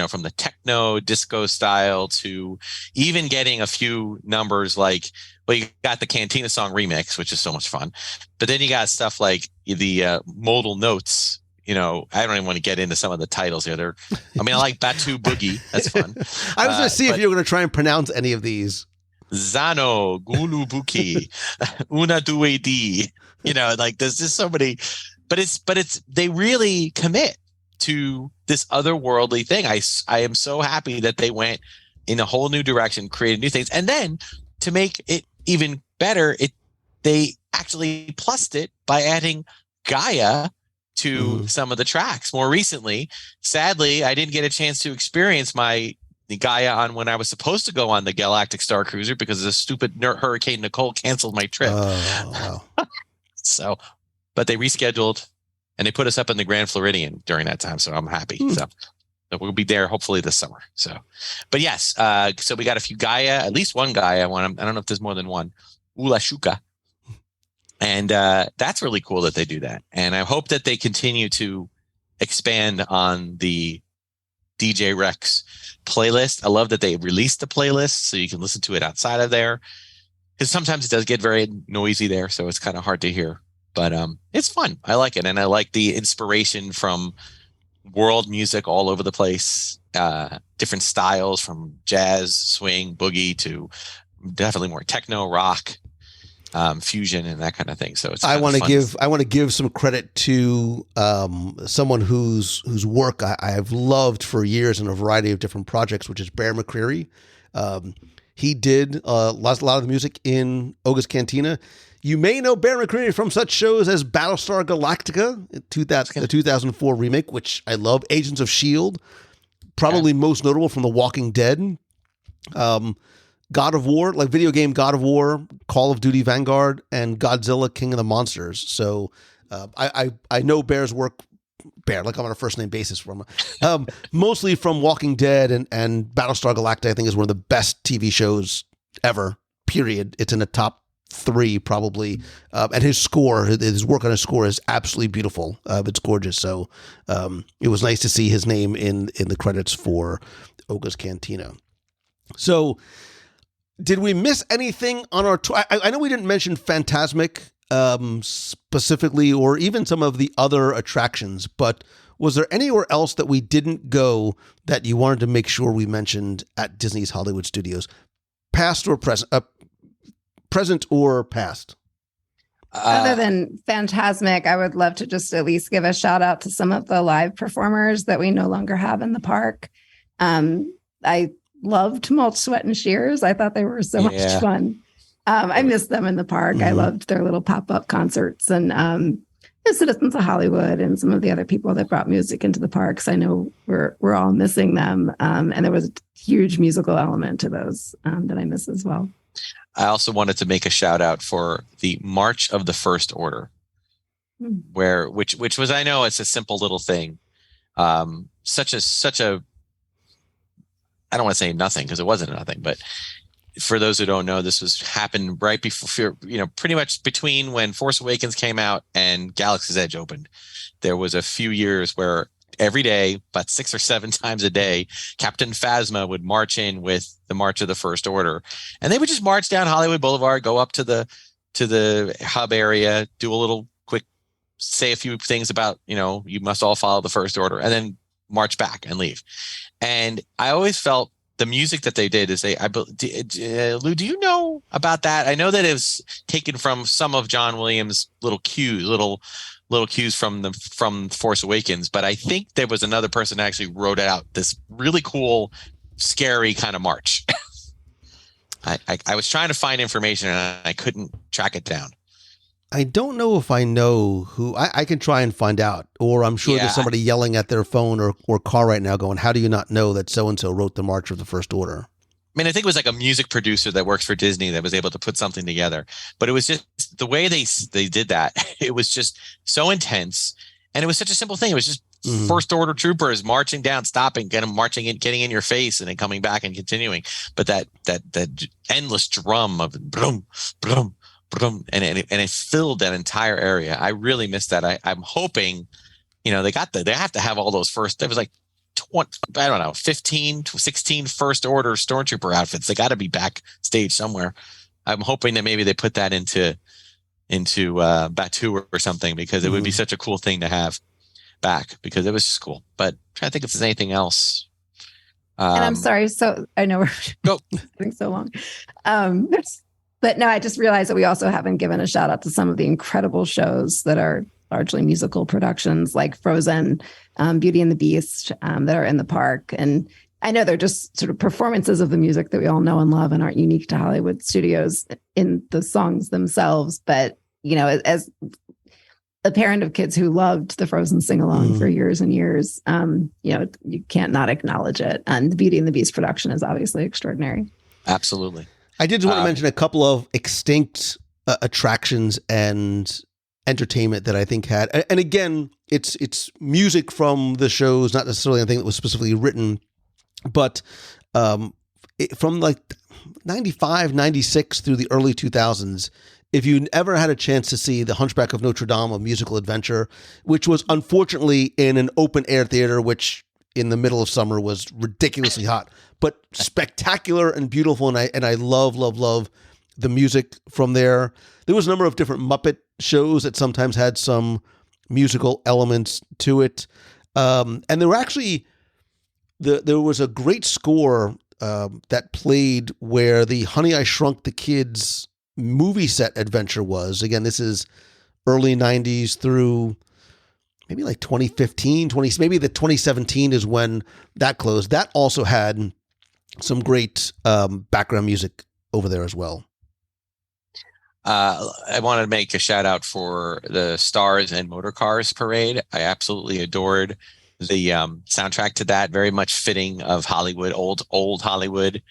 from the techno disco style to even getting a few numbers like, well, you got the Cantina song remix, which is so much fun. But then you got stuff like the modal notes. I don't even want to get into some of the titles here. I like Batu Boogie. That's fun. I was going to see if you were going to try and pronounce any of these. Zano, Gulu Buki, Una Due Di. There's just so many, but it's they really commit to this otherworldly thing. I am so happy that they went in a whole new direction, created new things, and then to make it even better, they actually plussed it by adding Gaia to some of the tracks. More recently, sadly, I didn't get a chance to experience the Gaia on when I was supposed to go on the Galactic Star Cruiser because the stupid Hurricane Nicole canceled my trip. Oh, wow. So, but they rescheduled and they put us up in the Grand Floridian during that time. So I'm happy. So we'll be there hopefully this summer. So, but yes, so we got a few Gaia, at least one Gaia one. I don't know if there's more than one. Ula Shuka. And that's really cool that they do that. And I hope that they continue to expand on the DJ Rex playlist. I love that they released the playlist so you can listen to it outside of there. Because sometimes it does get very noisy there, so it's kind of hard to hear. But it's fun. I like it. And I like the inspiration from world music all over the place. Different styles from jazz, swing, boogie to definitely more techno, rock, fusion, and that kind of thing. So it's I want to give some credit to someone whose work I've loved for years in a variety of different projects, which is Bear McCreary. He did a lot of the music in Oga's Cantina. You may know Bear McCreary from such shows as Battlestar Galactica, the 2004 remake, which I love. Agents of S.H.I.E.L.D., probably most notable from The Walking Dead. God of War, like video game God of War, Call of Duty Vanguard, and Godzilla King of the Monsters. So I know Bear's work, like I'm on a first name basis from mostly from Walking Dead and Battlestar Galactica. I think is one of the best TV shows ever, period. It's in the top 3 probably. And his work on his score is absolutely beautiful. It's gorgeous. So it was nice to see his name in the credits for Oga's Cantina. So did we miss anything on our tour? I know we didn't mention Fantasmic specifically, or even some of the other attractions, but was there anywhere else that we didn't go that you wanted to make sure we mentioned at Disney's Hollywood Studios? Past or present? Present or past? Other than Fantasmic, I would love to just at least give a shout out to some of the live performers that we no longer have in the park. I loved Mulch, Sweat, and Shears. I thought they were so much fun. I missed them in the park. I loved their little pop-up concerts and the Citizens of Hollywood and some of the other people that brought music into the parks. I know we're all missing them. And there was a huge musical element to those that I miss as well. I also wanted to make a shout out for the March of the First Order, which was, I know it's a simple little thing. Such a I don't want to say nothing because it wasn't nothing, but for those who don't know, this happened right before, pretty much between when Force Awakens came out and Galaxy's Edge opened. There was a few years where every day, about 6 or 7 times a day, Captain Phasma would march in with the March of the First Order, and they would just march down Hollywood Boulevard, go up to the hub area, do a little quick, say a few things about, you must all follow the First Order, and then march back and leave. And I always felt the music that they did is Lou, do you know about that? I know that it was taken from some of John Williams' little cues from Force Awakens, but I think there was another person that actually wrote out this really cool, scary kind of march. I was trying to find information and I couldn't track it down. I don't know if I know who. I can try and find out, or I'm sure there's somebody yelling at their phone or car right now going, how do you not know that so-and-so wrote the March of the First Order? I mean, I think it was like a music producer that works for Disney that was able to put something together, but it was just the way they did that. It was just so intense, and it was such a simple thing. It was just First Order troopers marching down, stopping, marching in, getting in your face, and then coming back and continuing. But that endless drum of brum, brum, brum, and it filled that entire area. I really missed that. I'm hoping, they have to have all those first. There was like 15 to 16 First Order Stormtrooper outfits. They got to be backstage somewhere. I'm hoping that maybe they put that into Batuu or something, because it would be such a cool thing to have back, because it was just cool. But I'm trying to think if there's anything else. And I'm sorry. So I know we're getting so long. But no, I just realized that we also haven't given a shout out to some of the incredible shows that are largely musical productions like Frozen, Beauty and the Beast, that are in the park. And I know they're just sort of performances of the music that we all know and love and aren't unique to Hollywood studios in the songs themselves. But, as a parent of kids who loved the Frozen sing-along for years and years, you can't not acknowledge it. And the Beauty and the Beast production is obviously extraordinary. Absolutely. I did want to mention a couple of extinct attractions and entertainment that I think had, and again, it's music from the shows, not necessarily anything that was specifically written, but from like 95, 96 through the early 2000s, if you ever had a chance to see The Hunchback of Notre Dame, a musical adventure, which was unfortunately in an open air theater, which in the middle of summer was ridiculously hot, but spectacular and beautiful. And I love the music from there. There was a number of different Muppet shows that sometimes had some musical elements to it. And there were actually, there was a great score that played where the Honey, I Shrunk the Kids movie set adventure was. Again, this is early 90s through maybe like 2015, maybe the 2017 is when that closed. That also had some great background music over there as well. I wanted to make a shout out for the Stars and Motor Cars Parade. I absolutely adored the soundtrack to that. Very much fitting of Hollywood, old Hollywood.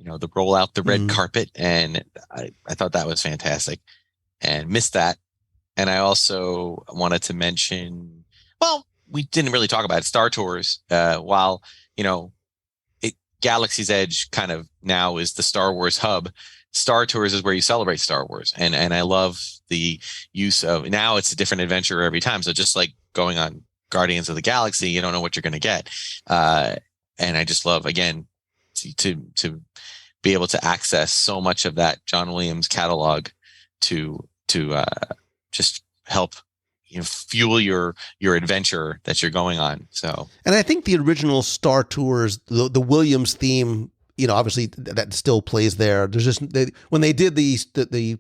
The roll out the red carpet, and I thought that was fantastic, and missed that. And I also wanted to mention, well, we didn't really talk about it, Star Tours. While Galaxy's Edge kind of now is the Star Wars hub, Star Tours is where you celebrate Star Wars. And I love the use of, now it's a different adventure every time. So just like going on Guardians of the Galaxy, you don't know what you're going to get. And I just love, again, to be able to access so much of that John Williams catalog to just help fuel your adventure that you're going on. So, and I think the original Star Tours, the Williams theme, obviously that still plays there. There's just when they did the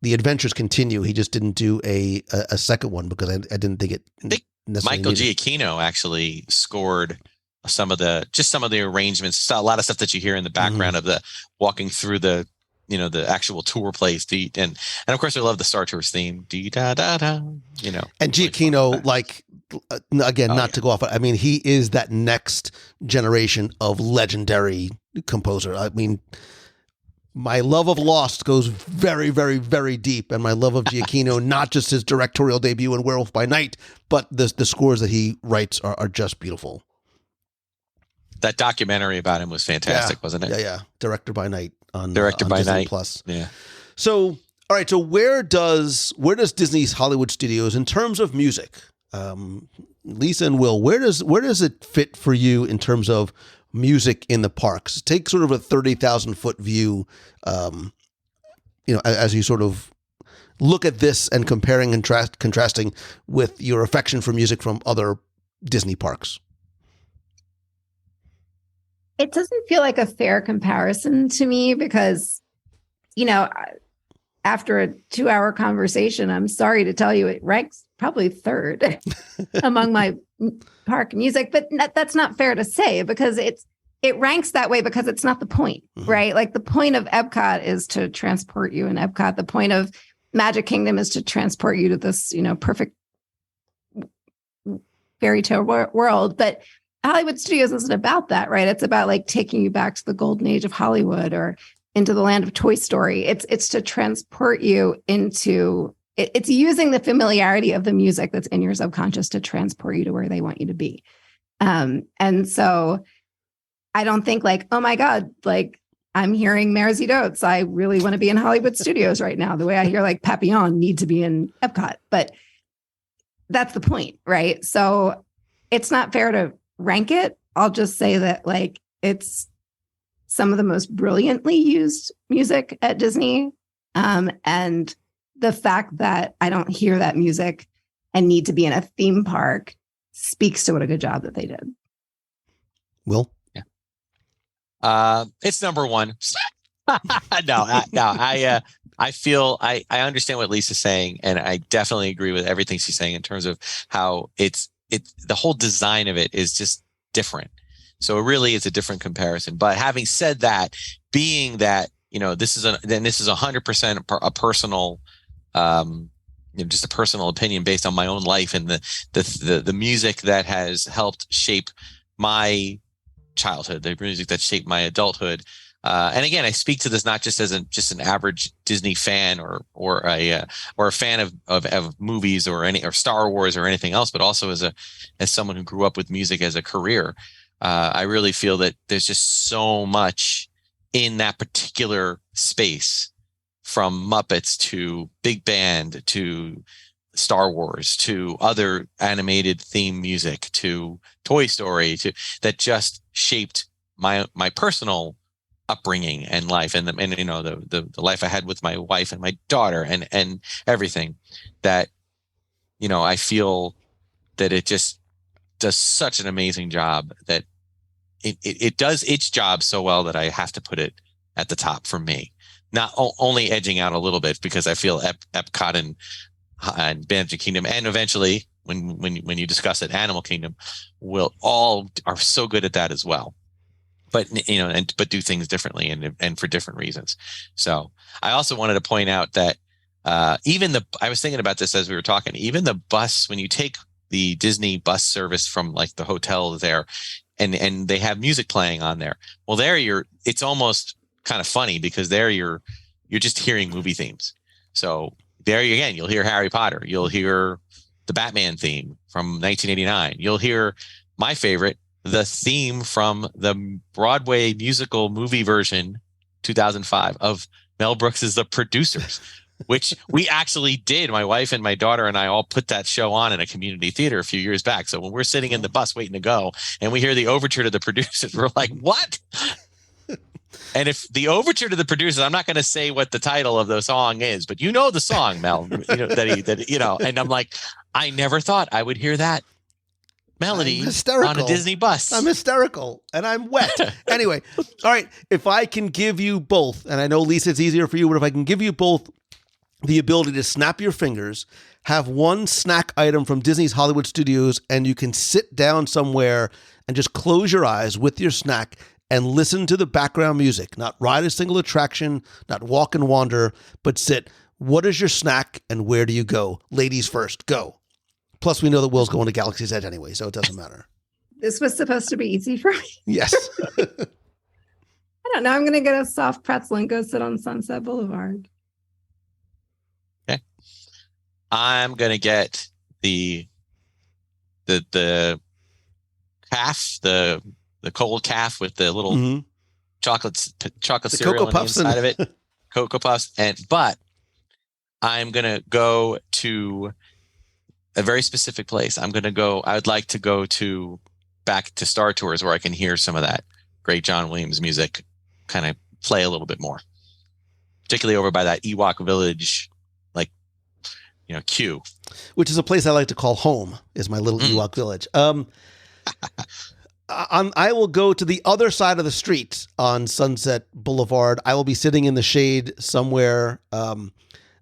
Adventures Continue, he just didn't do a second one because I didn't think it. I think Michael Giacchino actually scored some of the arrangements, a lot of stuff that you hear in the background of the walking through the actual tour place. And of course, I love the Star Tours theme. And Giacchino, to go off, I mean, he is that next generation of legendary composer. I mean, my love of Lost goes very, very, very deep, and my love of Giacchino, not just his directorial debut in Werewolf by Night, but the scores that he writes are just beautiful. That documentary about him was fantastic, wasn't it? Yeah. Director by Night on by Disney Night Plus. Yeah. So, all right. So where does Disney's Hollywood Studios, in terms of music, Lisa and Will, where does it fit for you in terms of music in the parks? Take sort of a 30,000-foot view, as you sort of look at this and comparing and contrasting with your affection for music from other Disney parks. It doesn't feel like a fair comparison to me because, after a 2-hour conversation, I'm sorry to tell you, it ranks probably third among my park music, but that's not fair to say because it ranks that way because it's not the point, right? Like the point of Epcot is to transport you in Epcot. The point of Magic Kingdom is to transport you to this, perfect fairy tale world. But Hollywood Studios isn't about that, right? It's about like taking you back to the golden age of Hollywood or into the land of Toy Story. It's to transport you into, it's using the familiarity of the music that's in your subconscious to transport you to where they want you to be. And so I don't think like, oh my God, like I'm hearing Mares and Oats. I really want to be in Hollywood Studios right now. The way I hear like Papillon need to be in Epcot, but that's the point, right? So it's not fair to rank it. I'll just say that like it's some of the most brilliantly used music at Disney. And the fact that I don't hear that music and need to be in a theme park speaks to what a good job that they did. Will? Yeah. It's number one. I feel I understand what Lisa's saying, and I definitely agree with everything she's saying in terms of how it's the whole design of it is just different. So it really is a different comparison. But having said that, being that, this is 100% a personal, just a personal opinion based on my own life and the music that has helped shape my childhood, the music that shaped my adulthood. And again, I speak to this not just as just an average Disney fan or a fan of movies or Star Wars or anything else, but also as someone who grew up with music as a career. I really feel that there's just so much in that particular space, from Muppets to Big Band to Star Wars to other animated theme music to Toy Story that just shaped my personal upbringing and life and the life I had with my wife and my daughter and everything that, I feel that it just does such an amazing job that it does its job so well that I have to put it at the top for me, not only edging out a little bit because I feel Epcot and Magic Kingdom and eventually when you discuss it, Animal Kingdom are so good at that as well. But but do things differently and for different reasons. So I also wanted to point out that I was thinking about this as we were talking. Even the bus, when you take the Disney bus service from like the hotel there, and they have music playing on there. Well, it's almost kind of funny because there you're just hearing movie themes. So there again, you'll hear Harry Potter, you'll hear the Batman theme from 1989, you'll hear my favorite, the theme from the Broadway musical movie version 2005 of Mel Brooks's The Producers, which we actually did. My wife and my daughter and I all put that show on in a community theater a few years back. So when we're sitting in the bus waiting to go and we hear the overture to The Producers, we're like, what? And if the overture to The Producers, I'm not going to say what the title of the song is, but the song, Mel, and I'm like, I never thought I would hear that melody on a Disney bus. I'm hysterical and I'm wet. Anyway, all right. If I can give you both, and I know, Lisa, it's easier for you, but if I can give you both the ability to snap your fingers, have one snack item from Disney's Hollywood Studios, and you can sit down somewhere and just close your eyes with your snack and listen to the background music, not ride a single attraction, not walk and wander, but sit. What is your snack and where do you go? Ladies first, go. Plus, we know that Will's going to Galaxy's Edge anyway, so it doesn't matter. This was supposed to be easy for me. Yes. I don't know. I'm going to get a soft pretzel and go sit on Sunset Boulevard. Okay. I'm going to get the calf, the cold calf with the little chocolate cereal on the inside of it. Cocoa Puffs. But I'm going to go to a very specific place. I would like to go back to Star Tours where I can hear some of that great John Williams music kind of play a little bit more, particularly over by that Ewok village, queue. Which is a place I like to call home, is my little Ewok village. I will go to the other side of the street on Sunset Boulevard. I will be sitting in the shade somewhere.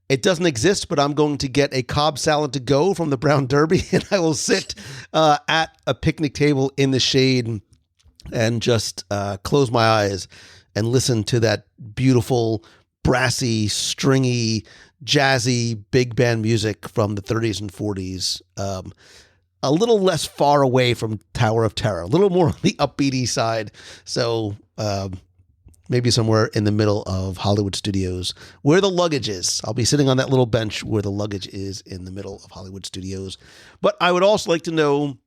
It doesn't exist, but I'm going to get a Cobb salad to go from the Brown Derby, and I will sit at a picnic table in the shade and just close my eyes and listen to that beautiful, brassy, stringy, jazzy, big band music from the 30s and 40s. A little less far away from Tower of Terror, a little more on the upbeaty side. So maybe somewhere in the middle of Hollywood Studios where the luggage is. I'll be sitting on that little bench where the luggage is in the middle of Hollywood Studios. But I would also like to know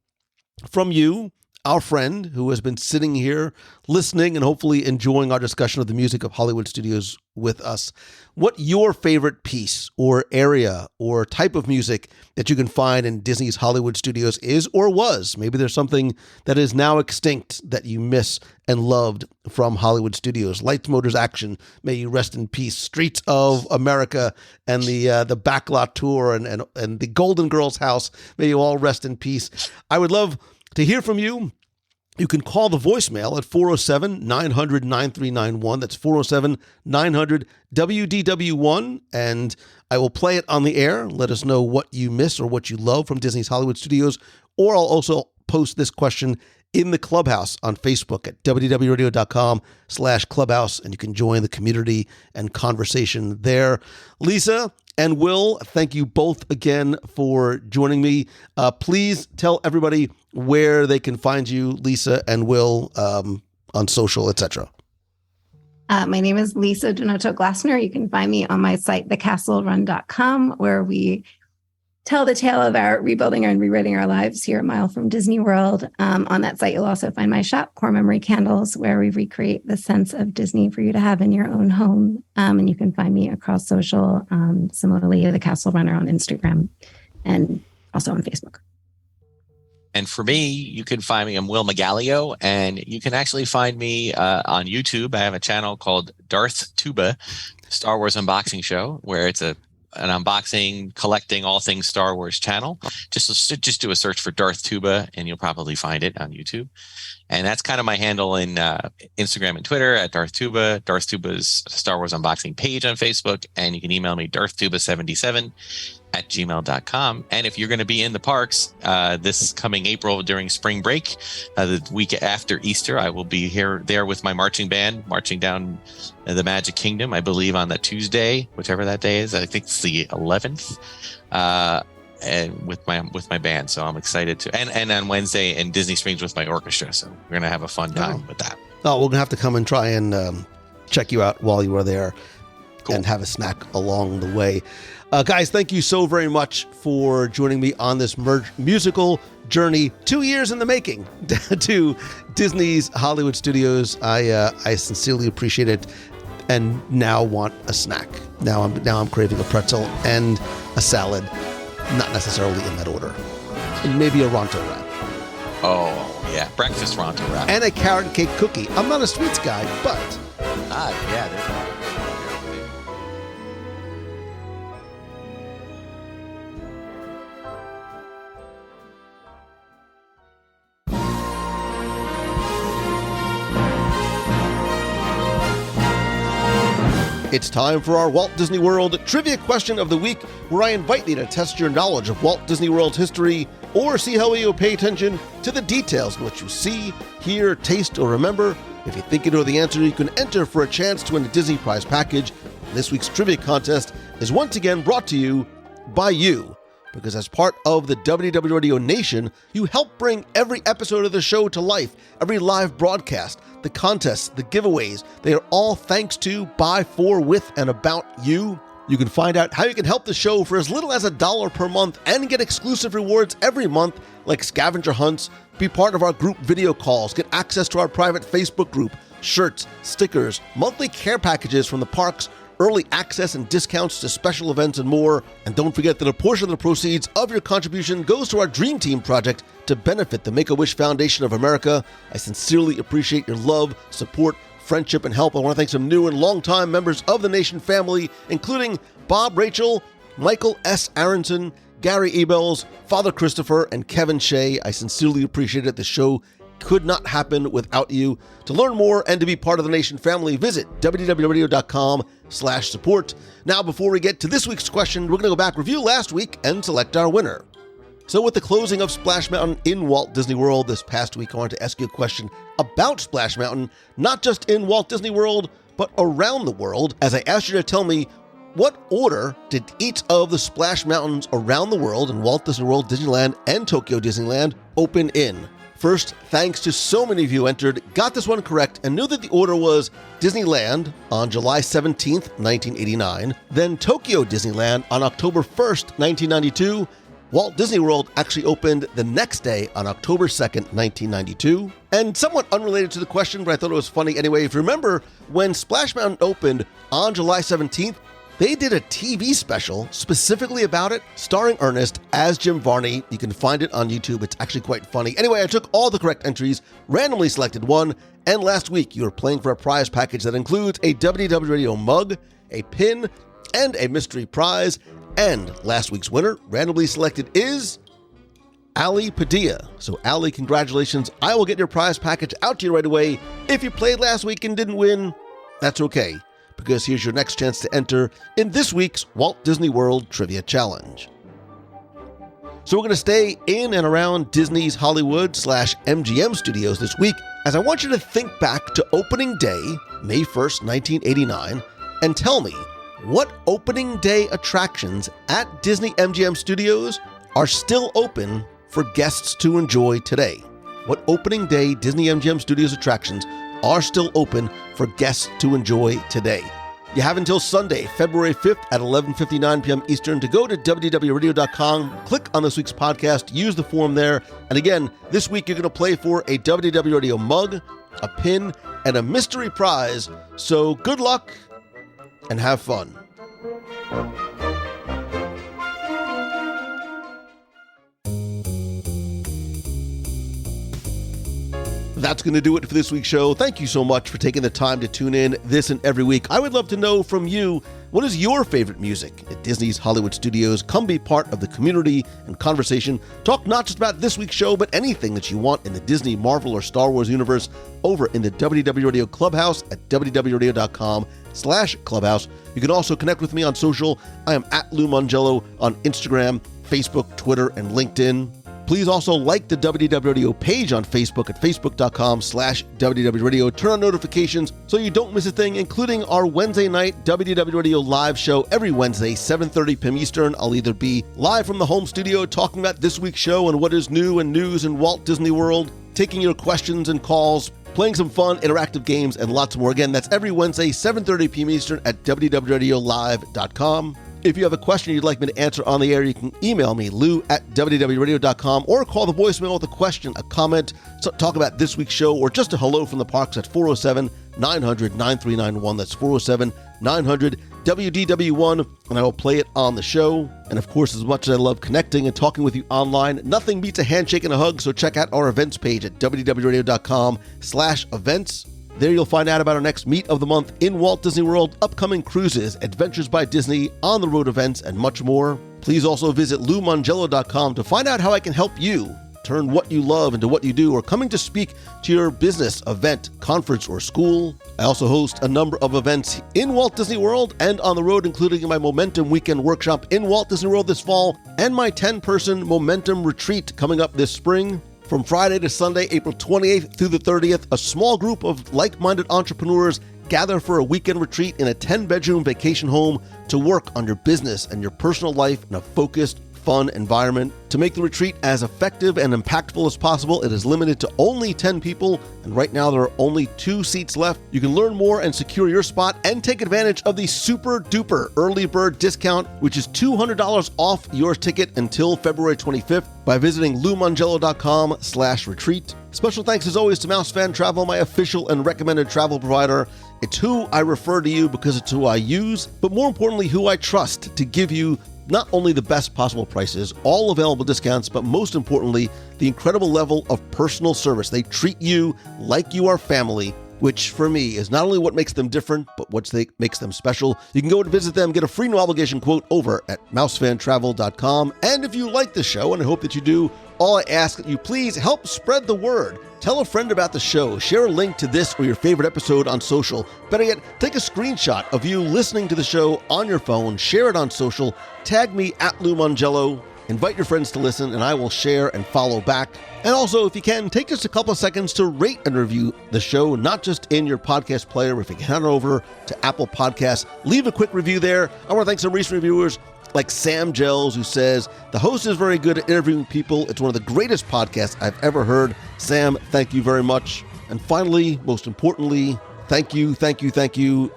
from you, our friend who has been sitting here listening and hopefully enjoying our discussion of the music of Hollywood Studios with us, what your favorite piece or area or type of music that you can find in Disney's Hollywood Studios is or was. Maybe there's something that is now extinct that you miss and loved from Hollywood Studios. Lights, Motors, Action, may you rest in peace. Streets of America and the Backlot Tour and the Golden Girls house, may you all rest in peace. I would love to hear from you. You can call the voicemail at 407-900-9391. That's 407-900-WDW1. And I will play it on the air. Let us know what you miss or what you love from Disney's Hollywood Studios. Or I'll also post this question in the Clubhouse on Facebook at WDWRadio.com/Clubhouse. And you can join the community and conversation there. Lisa and Will, thank you both again for joining me. Please tell everybody where they can find you, Lisa and Will, on social, etc. My name is Lisa Donato Glassner. You can find me on my site, thecastlerun.com, where we tell the tale of our rebuilding and rewriting our lives here a mile from Disney World. On that site, you'll also find my shop, Core Memory Candles, where we recreate the sense of Disney for you to have in your own home. And you can find me across social, similarly, The Castle Runner on Instagram and also on Facebook. And for me, you can find me, I'm Will Magalio, and you can actually find me on YouTube. I have a channel called Darth Tuba, Star Wars Unboxing Show, where it's an unboxing, collecting all things Star Wars channel. Just do a search for Darth Tuba, and you'll probably find it on YouTube. And that's kind of my handle in Instagram and Twitter at Darth Tuba. Darth Tuba's Star Wars Unboxing page on Facebook, and you can email me darthtuba77@gmail.com. And if you're going to be in the parks this coming April during spring break, the week after Easter, I will be there with my marching band, marching down the Magic Kingdom, I believe on that Tuesday, whichever that day is. I think it's the 11th. And with my band, so I'm excited to. And on Wednesday in Disney Springs with my orchestra, so we're gonna have a fun time with that. Oh, we're gonna have to come and try and check you out while you are there, and have a snack along the way. Guys, thank you so very much for joining me on this musical journey, 2 years in the making, to Disney's Hollywood Studios. I sincerely appreciate it, and now want a snack. Now I'm craving a pretzel and a salad. Not necessarily in that order. Maybe a Ronto wrap. Oh, yeah. Breakfast Ronto wrap. And a carrot cake cookie. I'm not a sweets guy, but... yeah. It's time for our Walt Disney World Trivia Question of the Week, where I invite you to test your knowledge of Walt Disney World's history, or see how you pay attention to the details in what you see, hear, taste, or remember. If you think you know the answer, you can enter for a chance to win a Disney prize package. This week's trivia contest is once again brought to you by you, because as part of the WDW Radio Nation, you help bring every episode of the show to life, every live broadcast, the contests, the giveaways. They are all thanks to, by, for, with, and about you. You can find out how you can help the show for as little as $1 per month and get exclusive rewards every month, like scavenger hunts, be part of our group video calls, get access to our private Facebook group, shirts, stickers, monthly care packages from the parks, early access and discounts to special events and more. And don't forget that a portion of the proceeds of your contribution goes to our Dream Team project to benefit the Make-A-Wish Foundation of America. I sincerely appreciate your love, support, friendship, and help. I want to thank some new and longtime members of the Nation family, including Bob Rachel, Michael S. Aronson, Gary Ebels, Father Christopher, and Kevin Shea. I sincerely appreciate it. The show could not happen without you. To learn more and to be part of the Nation family, visit wdwradio.com/support. Now, before we get to this week's question, we're going to go back, review last week, and select our winner. So with the closing of Splash Mountain in Walt Disney World this past week, I wanted to ask you a question about Splash Mountain, not just in Walt Disney World, but around the world, as I asked you to tell me what order did each of the Splash Mountains around the world in Walt Disney World, Disneyland, and Tokyo Disneyland open in. First, thanks to so many of you entered, got this one correct, and knew that the order was Disneyland on July 17th, 1989, then Tokyo Disneyland on October 1st, 1992, Walt Disney World actually opened the next day on October 2nd, 1992. And somewhat unrelated to the question, but I thought it was funny anyway, if you remember, when Splash Mountain opened on July 17th, they did a TV special specifically about it, starring Ernest as Jim Varney. You can find it on YouTube. It's actually quite funny. Anyway, I took all the correct entries, randomly selected one, and last week you were playing for a prize package that includes a WDW Radio mug, a pin, and a mystery prize. And last week's winner, randomly selected, is Ali Padilla. So Ali, congratulations. I will get your prize package out to you right away. If you played last week and didn't win, that's okay, because here's your next chance to enter in this week's Walt Disney World Trivia Challenge. So we're going to stay in and around Disney's Hollywood/MGM studios this week, as I want you to think back to opening day, May 1st, 1989, and tell me what opening day attractions at Disney MGM Studios are still open for guests to enjoy today. What opening day Disney MGM Studios attractions are still open for guests to enjoy today? You have until Sunday, February 5th at 11:59 p.m. Eastern to go to WDWRadio.com, click on this week's podcast, use the form there. And again, this week you're going to play for a WDW Radio mug, a pin, and a mystery prize. So good luck and have fun. That's going to do it for this week's show. Thank you so much for taking the time to tune in this and every week. I would love to know from you, what is your favorite music at Disney's Hollywood Studios? Come be part of the community and conversation. Talk not just about this week's show, but anything that you want in the Disney, Marvel, or Star Wars universe over in the WDW Radio Clubhouse at wdwradio.com/clubhouse. You can also connect with me on social. I am at Lou Mongello on Instagram, Facebook, Twitter, and LinkedIn. Please also like the WDW Radio page on Facebook at facebook.com/WDW Radio. Turn on notifications so you don't miss a thing, including our Wednesday night WDW Radio live show every Wednesday, 7:30 p.m. Eastern. I'll either be live from the home studio talking about this week's show and what is new and news in Walt Disney World, taking your questions and calls, playing some fun interactive games, and lots more. Again, that's every Wednesday, 7:30 p.m. Eastern at WDWRadiolive.com. If you have a question you'd like me to answer on the air, you can email me, lou@wdwradio.com, or call the voicemail with a question, a comment, talk about this week's show, or just a hello from the parks at 407-900-9391. That's 407-900-WDW1, and I will play it on the show. And of course, as much as I love connecting and talking with you online, nothing beats a handshake and a hug, so check out our events page at wdwradio.com/events. There you'll find out about our next Meet of the Month in Walt Disney World, upcoming cruises, Adventures by Disney, on-the-road events, and much more. Please also visit LouMongello.com to find out how I can help you turn what you love into what you do, or coming to speak to your business, event, conference, or school. I also host a number of events in Walt Disney World and on the road, including my Momentum Weekend Workshop in Walt Disney World this fall, and my 10-person Momentum Retreat coming up this spring. From Friday to Sunday, April 28th through the 30th, a small group of like-minded entrepreneurs gather for a weekend retreat in a 10-bedroom vacation home to work on your business and your personal life in a focused, fun environment. To make the retreat as effective and impactful as possible, it is limited to only 10 people, and right now there are only 2 seats left. You can learn more and secure your spot and take advantage of the super duper early bird discount, which is $200 off your ticket until February 25th by visiting LouMongello.com/retreat. Special thanks as always to Mouse Fan Travel, my official and recommended travel provider. It's who I refer to you because it's who I use, but more importantly, who I trust to give you not only the best possible prices, all available discounts, but most importantly, the incredible level of personal service. They treat you like you are family, which for me is not only what makes them different, but what makes them special. You can go and visit them, get a free no obligation quote over at mousefantravel.com. And if you like the show, and I hope that you do, all I ask that you please help spread the word. Tell a friend about the show. Share a link to this or your favorite episode on social. Better yet, take a screenshot of you listening to the show on your phone, share it on social, tag me at Lou Mongello, invite your friends to listen, and I will share and follow back. And also, if you can, take just a couple of seconds to rate and review the show, not just in your podcast player. If you can head over to Apple Podcasts, leave a quick review there. I want to thank some recent reviewers like Sam Gels, who says, the host is very good at interviewing people. It's one of the greatest podcasts I've ever heard. Sam, thank you very much. And finally, most importantly, thank you.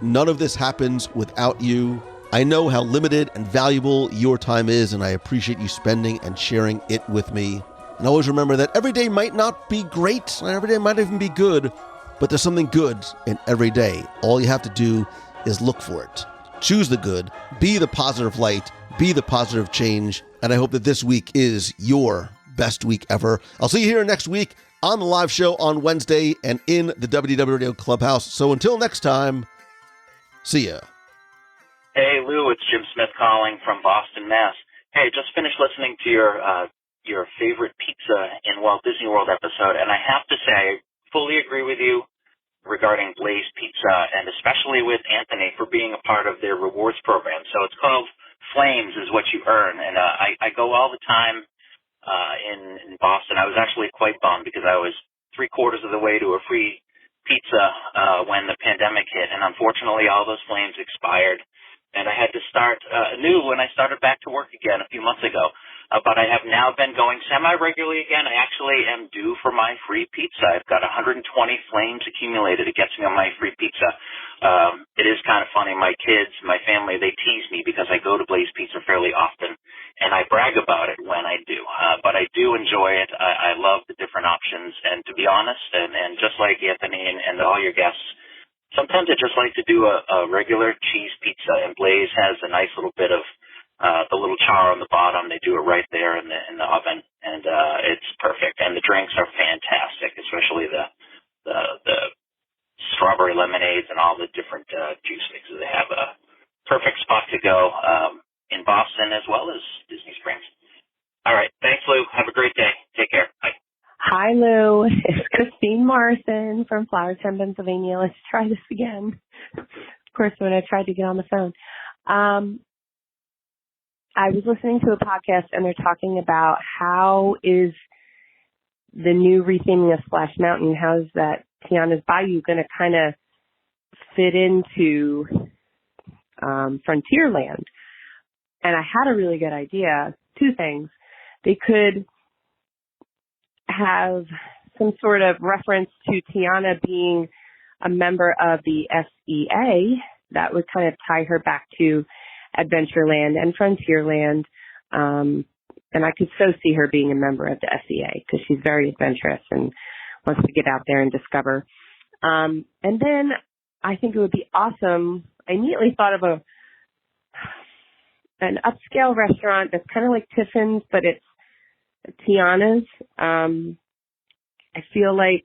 None of this happens without you. I know how limited and valuable your time is, and I appreciate you spending and sharing it with me. And always remember that every day might not be great, and every day might even be good, but there's something good in every day. All you have to do is look for it. Choose the good, be the positive light, be the positive change, and I hope that this week is your best week ever. I'll see you here next week on the live show on Wednesday and in the WDW Radio Clubhouse. So until next time, see ya. Hey, Lou, it's Jim Smith calling from Boston, Mass. Hey, just finished listening to your favorite pizza in Walt Disney World episode, and I have to say, I fully agree with you regarding Blaze Pizza, and especially with Anthony for being a part of their rewards program. So it's called Flames is What You Earn, and I go all the time in Boston. I was actually quite bummed because I was 3/4 of the way to a free pizza when the pandemic hit, and unfortunately all those Flames expired, and I had to start anew when I started back to work again a few months ago. But I have now been going semi-regularly again. I actually am due for my free pizza. I've got 120 Flames accumulated. It gets me on my free pizza. It is kind of funny. My kids, my family, they tease me because I go to Blaze Pizza fairly often, and I brag about it when I do. But I do enjoy it. I love the different options. And to be honest, and just like Anthony and all your guests, sometimes I just like to do a regular cheese pizza, and Blaze has a nice little bit of the little char on the bottom. They do it right there in the oven, and it's perfect. And the drinks are fantastic, especially the strawberry lemonades and all the different juice mixes. They have a perfect spot to go in Boston as well as Disney Springs. All right, thanks, Lou. Have a great day. Take care. Bye. Hi, Lou. It's Christine Morrison from Flourtown, Pennsylvania. Let's try this again. Of course, when I tried to get on the phone. I was listening to a podcast, and they're talking about how is the new retheming of Splash Mountain, how is that Tiana's Bayou going to kind of fit into Frontierland? And I had a really good idea. Two things. They could have some sort of reference to Tiana being a member of the SEA. That would kind of tie her back to Adventureland and Frontierland. And I could so see her being a member of the SEA because she's very adventurous and wants to get out there and discover. And then I think it would be awesome. I immediately thought of an upscale restaurant that's kind of like Tiffin's, but it's Tiana's. I feel like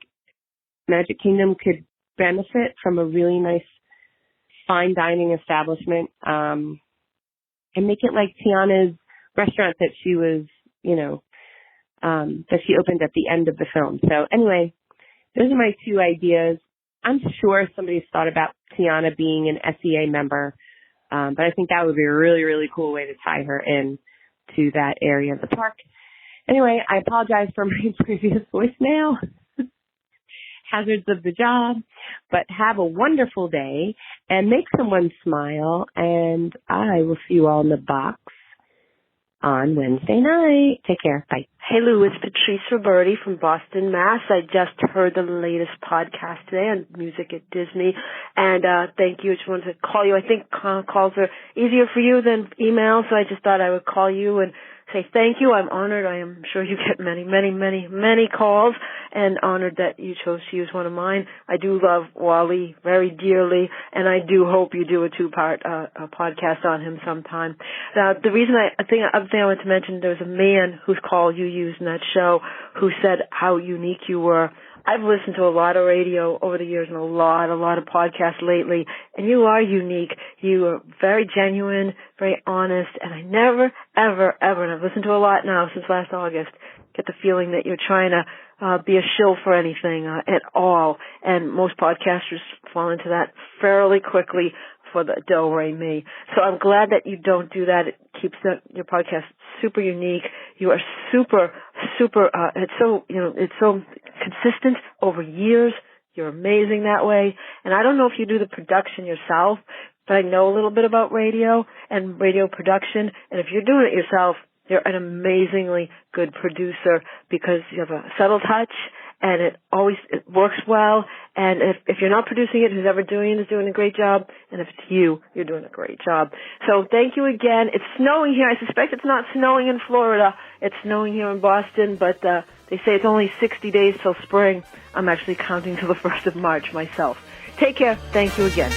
Magic Kingdom could benefit from a really nice fine dining establishment, and make it like Tiana's restaurant that she was, that she opened at the end of the film. So anyway, those are my two ideas. I'm sure somebody's thought about Tiana being an SEA member, but I think that would be a really, really cool way to tie her in to that area of the park. Anyway, I apologize for my previous voicemail. Hazards of the job, but have a wonderful day and make someone smile, and I will see you all in the box on Wednesday night. Take care. Bye. Hey, Lou, it's Patrice Roberti from Boston, Mass. I just heard the latest podcast today on music at Disney, and thank you. I just wanted to call you. I think calls are easier for you than email, so I just thought I would call you and say thank you. I'm honored. I am sure you get many, many, many, many calls, and honored that you chose to use one of mine. I do love Wally very dearly, and I do hope you do a two-part podcast on him sometime. The reason other thing I wanted to mention, there was a man whose call you used in that show who said how unique you were. I've listened to a lot of radio over the years and a lot of podcasts lately, and you are unique. You are very genuine, very honest, and I never, ever, and I've listened to a lot now since last August, get the feeling that you're trying to be a shill for anything at all, and most podcasters fall into that fairly quickly for the do-re-mi. So I'm glad that you don't do that. It keeps your podcast super unique. You are super, it's so consistent over years. You're amazing that way. And I don't know if you do the production yourself, but I know a little bit about radio and radio production. And if you're doing it yourself, you're an amazingly good producer because you have a subtle touch and it works well. And if you're not producing it, who's ever doing it is doing a great job. And if it's you're doing a great job. So thank you again. It's snowing here. I suspect it's not snowing in Florida. It's snowing here in Boston, but they say it's only 60 days till spring. I'm actually counting till the 1st of March myself. Take care. Thank you again.